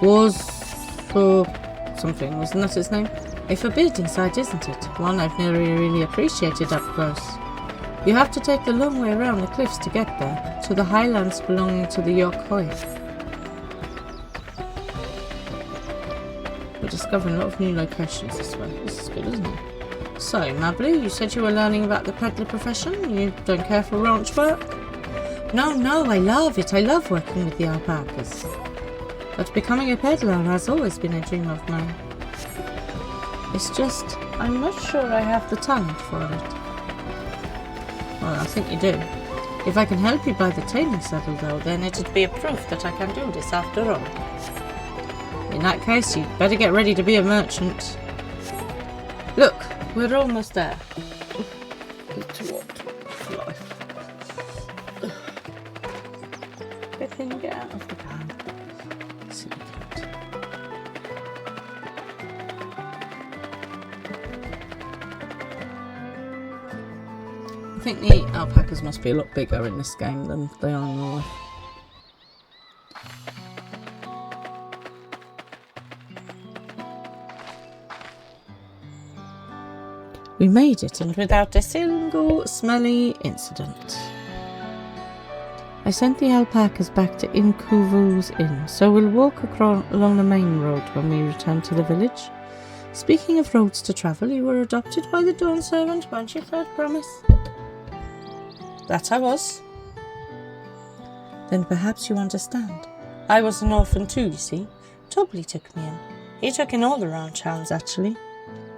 Speaker 1: or something, wasn't that its name? A forbidding sight, isn't it? One I've never really appreciated up close. You have to take the long way around the cliffs to get there, to the highlands belonging to the York Hoi. We're discovering a lot of new locations this way. This is good, isn't it? So, Mablu, you said you were learning about the peddler profession? You don't care for ranch work? No, I love it. I love working with the alpacas. But becoming a peddler has always been a dream of mine. It's just, I'm not sure I have the talent for it. Well, I think you do. If I can help you buy the taming saddle, though, then it'd be a proof that I can do this after all. In that case, you'd better get ready to be a merchant. Look, we're almost there. Too hot for life. Everything get out of the pan. Silly cat. I think the alpacas must be a lot bigger in this game than they are in real life. We made it, and without a single smelly incident. I sent the alpacas back to Inkuvu's inn, so we'll walk along the main road when we return to the village. Speaking of roads to travel, you were adopted by the Dawn servant, weren't you, Third Promise? That I was. Then perhaps you understand. I was an orphan too, you see. Tobley took me in. He took in all the ranch hands, actually.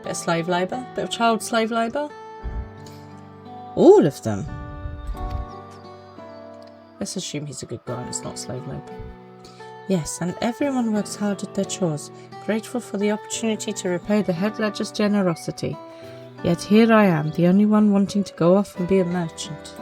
Speaker 1: Bit of slave labour, bit of child slave labour. All of them. Let's assume he's a good guy and it's not slave labour. Yes, and everyone works hard at their chores, grateful for the opportunity to repay the head ledger's generosity. Yet here I am, the only one wanting to go off and be a merchant.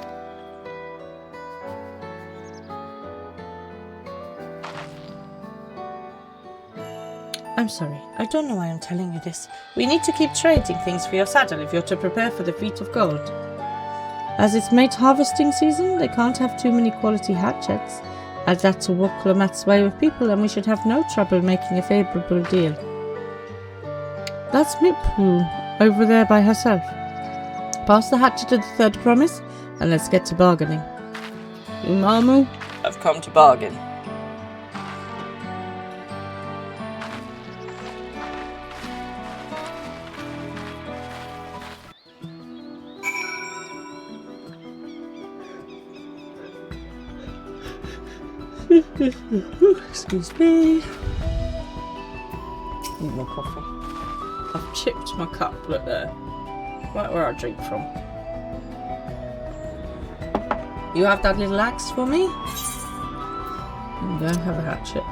Speaker 1: I'm sorry, I don't know why I'm telling you this. We need to keep trading things for your saddle if you're to prepare for the feat of gold. As it's mate harvesting season, they can't have too many quality hatchets. Add that to Woklamat's way of people and we should have no trouble making a favourable deal. That's Miplu, over there by herself. Pass the hatchet to the Third Promise and let's get to bargaining. Umamu, I've come to bargain. Excuse me. Need more coffee. I've chipped my cup, look there. Right where I drink from. You have that little axe for me? And go have a hatchet.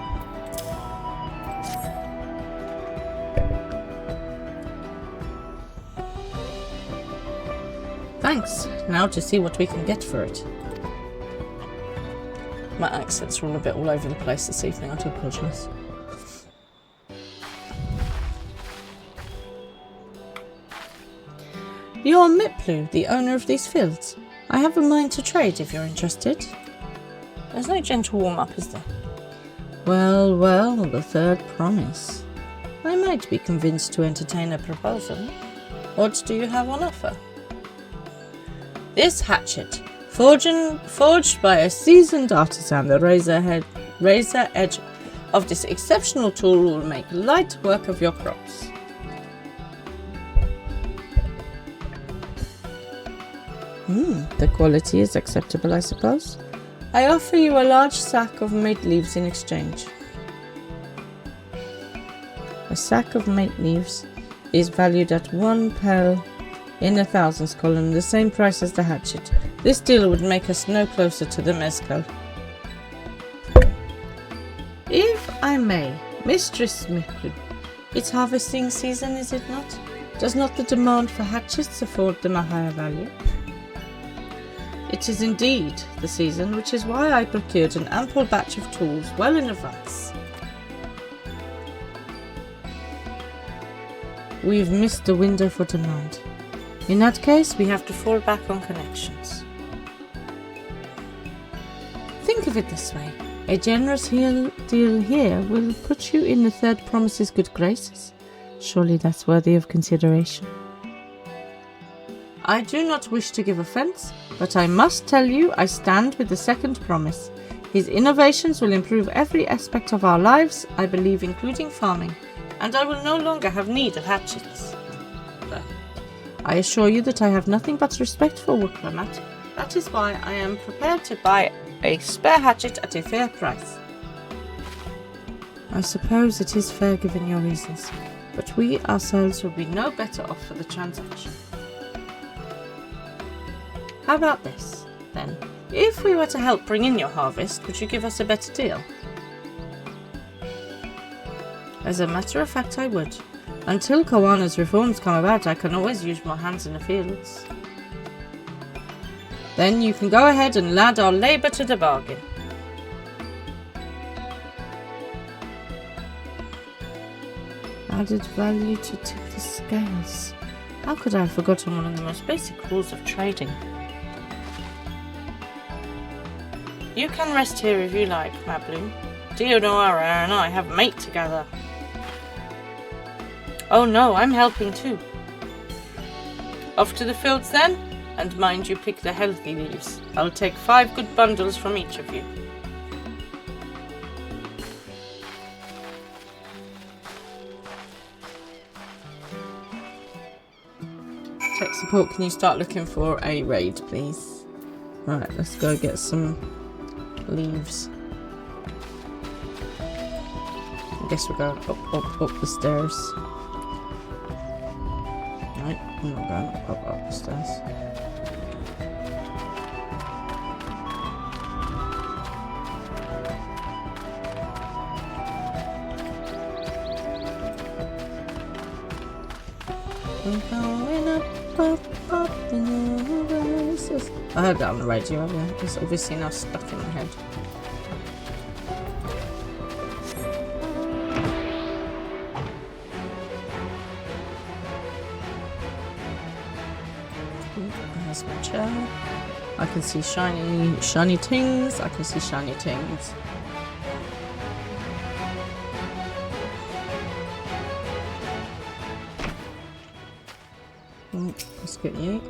Speaker 1: Thanks. Now to see what we can get for it. My accents are all a bit all over the place this evening, I do apologise. You're Miplu, the owner of these fields. I have a mind to trade if you're interested. There's no gentle warm-up, is there? Well, the Third Promise. I might be convinced to entertain a proposal. What do you have on offer? This hatchet. Forged by a seasoned artisan, the razor edge of this exceptional tool will make light work of your crops. The quality is acceptable, I suppose. I offer you a large sack of mate leaves in exchange. A sack of mate leaves is valued at 1 pel in a thousands column, the same price as the hatchet. This deal would make us no closer to the mezcal. If I may, Mistress Smithwood, it's harvesting season, is it not? Does not the demand for hatchets afford them a higher value? It is indeed the season, which is why I procured an ample batch of tools well in advance. We've missed the window for demand. In that case, we have to fall back on connections. Think of it this way. A generous deal here will put you in the third promise's good graces. Surely that's worthy of consideration. I do not wish to give offence, but I must tell you I stand with the second promise. His innovations will improve every aspect of our lives, I believe, including farming, and I will no longer have need of hatchets. I assure you that I have nothing but respect for Woodcramat. That is why I am prepared to buy a spare hatchet at a fair price. I suppose it is fair given your reasons, but we ourselves will be no better off for the transaction. How about this, then? If we were to help bring in your harvest, would you give us a better deal? As a matter of fact, I would. Until Kawanna's reforms come about, I can always use more hands in the fields. Then you can go ahead and add our labour to the bargain. Added value to tip the scales. How could I have forgotten one of the most basic rules of trading? You can rest here if you like, Mabloom. Theodora and I have mate together. Oh no, I'm helping too. Off to the fields then, and mind you pick the healthy leaves. I'll take 5 good bundles from each of you. Tech support, can you start looking for a raid, please? Right, let's go get some leaves. I guess we're going up the stairs. Right, I'm not going up the stairs. We're going up in the races. I heard that on the radio earlier. It's obviously now stuck in my head. There's my chair. I can see shiny things. I can see shiny things. Let's get you.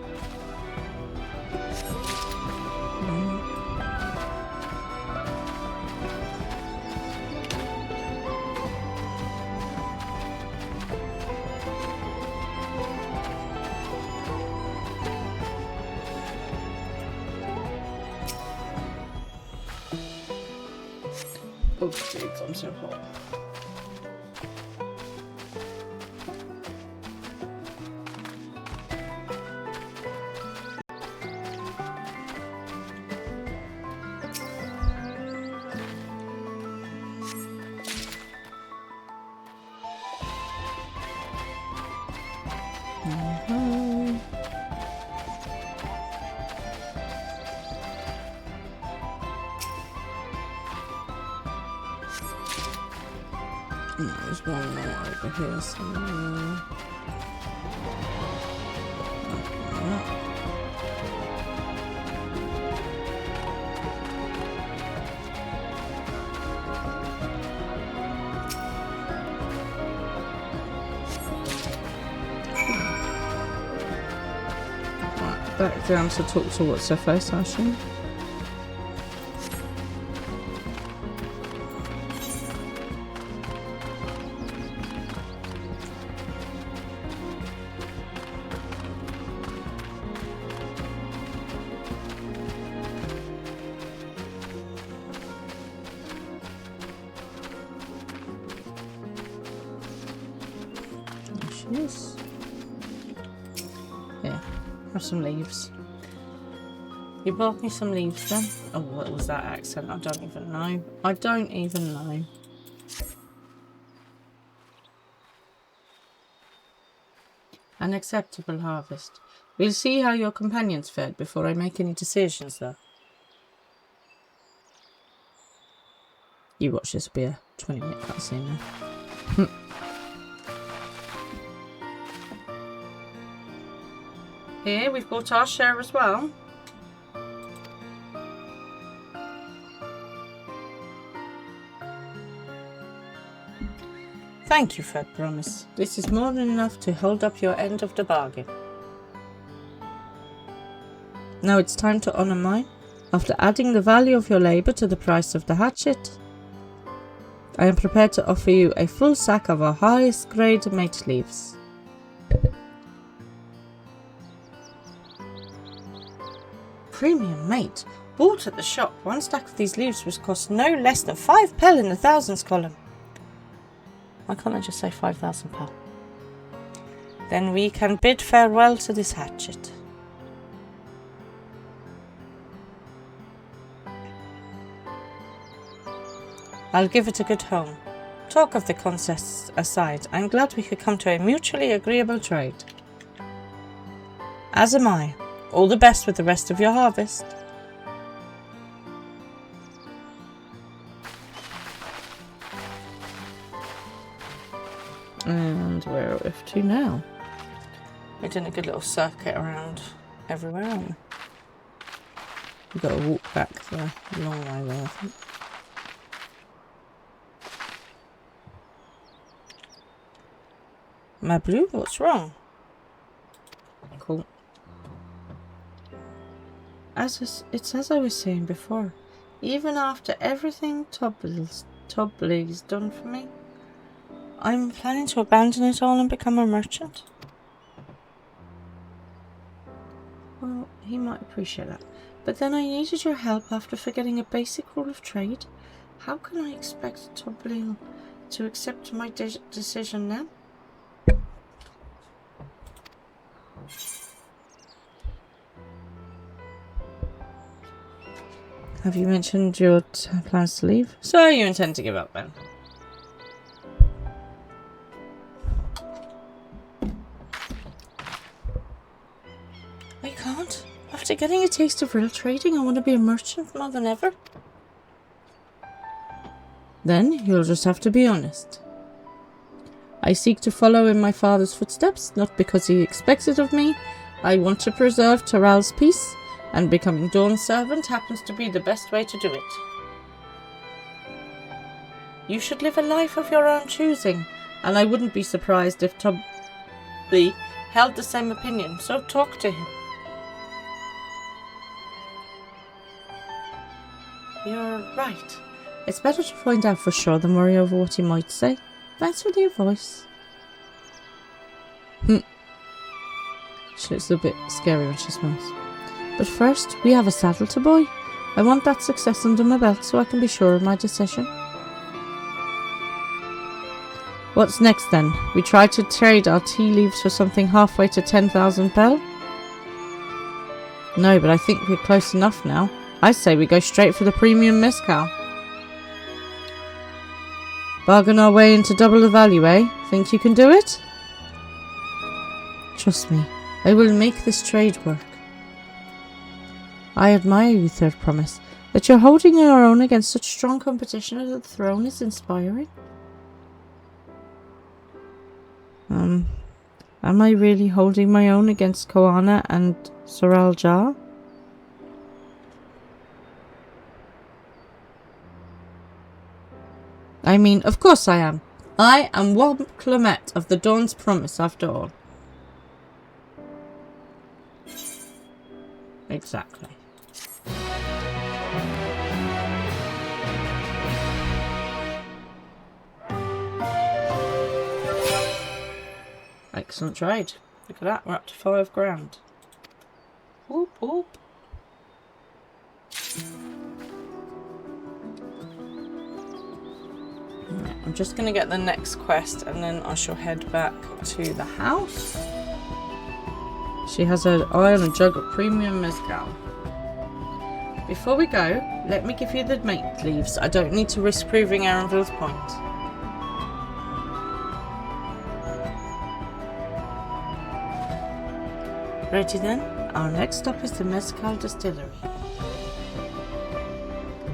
Speaker 1: Oh, jeez, I'm so hot. There's one more over here somewhere. Right, back down to talk to what's her face, I assume. she is. Here, have some leaves. You bought me some leaves then? Oh, what was that accent? I don't even know. I don't even know. An acceptable harvest. We'll see how your companions fared before I make any decisions, though. You watch this be a 20-minute cutscene now. Here, we've got our share as well. Thank you, Fred Promise. This is more than enough to hold up your end of the bargain. Now it's time to honour mine. After adding the value of your labour to the price of the hatchet, I am prepared to offer you a full sack of our highest grade mate leaves. Premium mate? Bought at the shop, one stack of these leaves was cost no less than 5 pel in the thousands column. Why can't I just say 5,000 pel? Then we can bid farewell to this hatchet. I'll give it a good home. Talk of the contests aside, I'm glad we could come to a mutually agreeable trade. As am I. All the best with the rest of your harvest. And where are we off to now? We're doing a good little circuit around everywhere, aren't we? We've got to walk back the long way there, I think. Mablu, what's wrong? Cool. It's as I was saying before. Even after everything Tobli's done for me, I'm planning to abandon it all and become a merchant. Well, he might appreciate that. But then I needed your help after forgetting a basic rule of trade. How can I expect Toblil to accept my decision now? Have you mentioned your plans to leave? So you intend to give up then? I can't. After getting a taste of real trading, I want to be a merchant more than ever. Then you'll just have to be honest. I seek to follow in my father's footsteps, not because he expects it of me. I want to preserve Terral's peace, and becoming Dawn's servant happens to be the best way to do it. You should live a life of your own choosing, and I wouldn't be surprised if Tobli held the same opinion, so talk to him. You're right. It's better to find out for sure than worry over what he might say. Thanks for your voice. She looks a bit scary when she smiles. But first, we have a saddle to buy. I want that success under my belt so I can be sure of my decision. What's next then? We try to trade our tea leaves for something halfway to 10,000 pel? No, but I think we're close enough now. I say we go straight for the premium mezcal. Bargain our way into double the value, eh? Think you can do it? Trust me, I will make this trade work. I admire you, Third Promise. That you're holding your own against such strong competition at the throne is inspiring. Am I really holding my own against Koana and Soral Jar? I mean, of course I am. I am one Clement of the Dawn's Promise, after all. Exactly. Excellent trade. Look at that, we're up to 5 grand. Whoop whoop. I'm just going to get the next quest and then I shall head back to the house. She has her eye on a jug of premium mezcal. Before we go, let me give you the make leaves. I don't need to risk proving Aranville's point. Ready then? Our next stop is the Mezcal Distillery.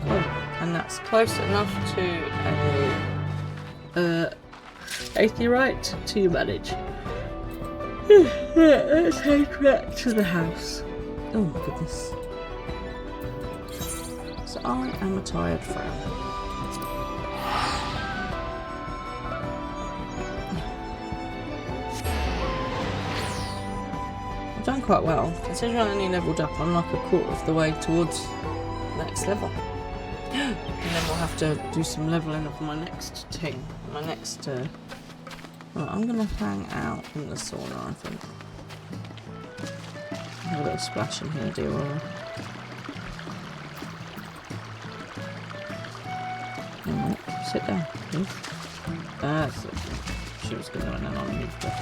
Speaker 1: Oh, and that's close enough to a atheorite to manage. Let's head back to the house. Oh my goodness. So I am a tired frown. I've done quite well. Considering I only leveled up, I'm like a quarter of the way towards the next level. And then we'll have to do some leveling of my next thing. My next... Well, I'm going to hang out in the sauna, I think. Have a little splash in here, do I? Sit down, please. That's it. She was going to, and then I'll move her.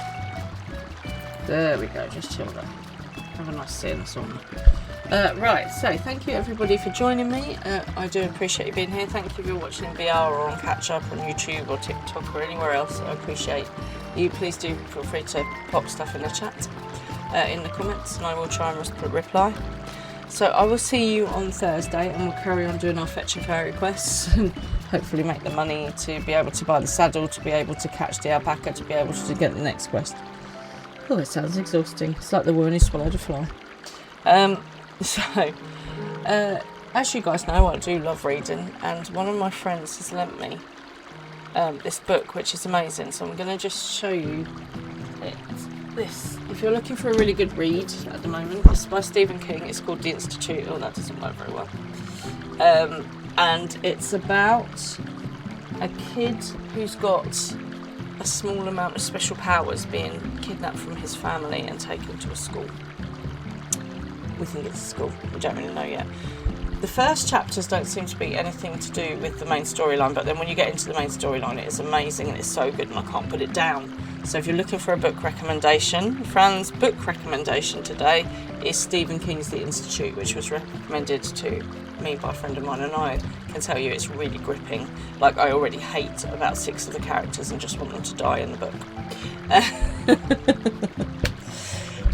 Speaker 1: There we go, just chill there. Have a nice sit in the sauna. Right, so thank you everybody for joining me. I do appreciate you being here. Thank you for watching VR or on catch up on YouTube or TikTok or anywhere else. I appreciate you. Please do feel free to pop stuff in the chat, in the comments, and I will try and reply. So I will see you on Thursday, and we'll carry on doing our fetch and fairy quests and hopefully make the money to be able to buy the saddle, to be able to catch the alpaca, to be able to get the next quest. Oh, it sounds exhausting. It's like the woman who swallowed a fly. As you guys know, I do love reading, and one of my friends has lent me this book, which is amazing. So I'm going to just show you this. If you're looking for a really good read at the moment, it's by Stephen King. It's called The Institute. Oh, that doesn't work very well. And it's about a kid who's got a small amount of special powers being kidnapped from his family and taken to a school. We think it's a school, we don't really know yet. The first chapters don't seem to be anything to do with the main storyline, but then when you get into the main storyline, it is amazing and it's so good and I can't put it down. So if you're looking for a book recommendation, Fran's book recommendation today is Stephen King's The Institute, which was recommended to me by a friend of mine, and I can tell you it's really gripping. Like, I already hate about 6 of the characters and just want them to die in the book.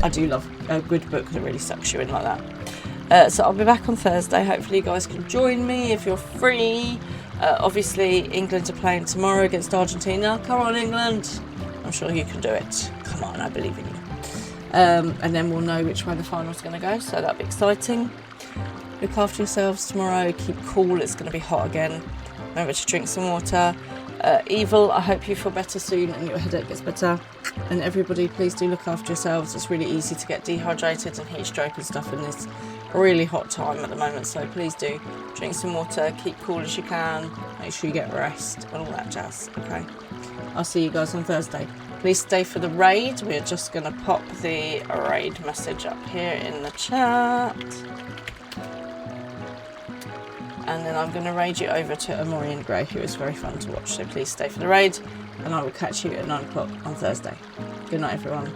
Speaker 1: I do love a good book that really sucks you in like that. So I'll be back on Thursday. Hopefully you guys can join me if you're free. Obviously England are playing tomorrow against Argentina. Come on, England. I'm sure you can do it. Come on, I believe in you. And then we'll know which way the final's going to go, so that'll be exciting. Look after yourselves tomorrow. Keep cool. It's going to be hot again. Remember to drink some water. Evil, I hope you feel better soon and your headache gets better. And everybody, please do look after yourselves. It's really easy to get dehydrated and heat stroke and stuff in this really hot time at the moment, so please do drink some water, keep cool as you can, make sure you get rest and all that jazz. Okay, I'll see you guys on Thursday. Please stay for the raid. We're just going to pop the raid message up here in the chat. And then I'm going to raid you over to Amorian Grey, who is very fun to watch. So please stay for the raid, and I will catch you at 9 o'clock on Thursday. Good night, everyone.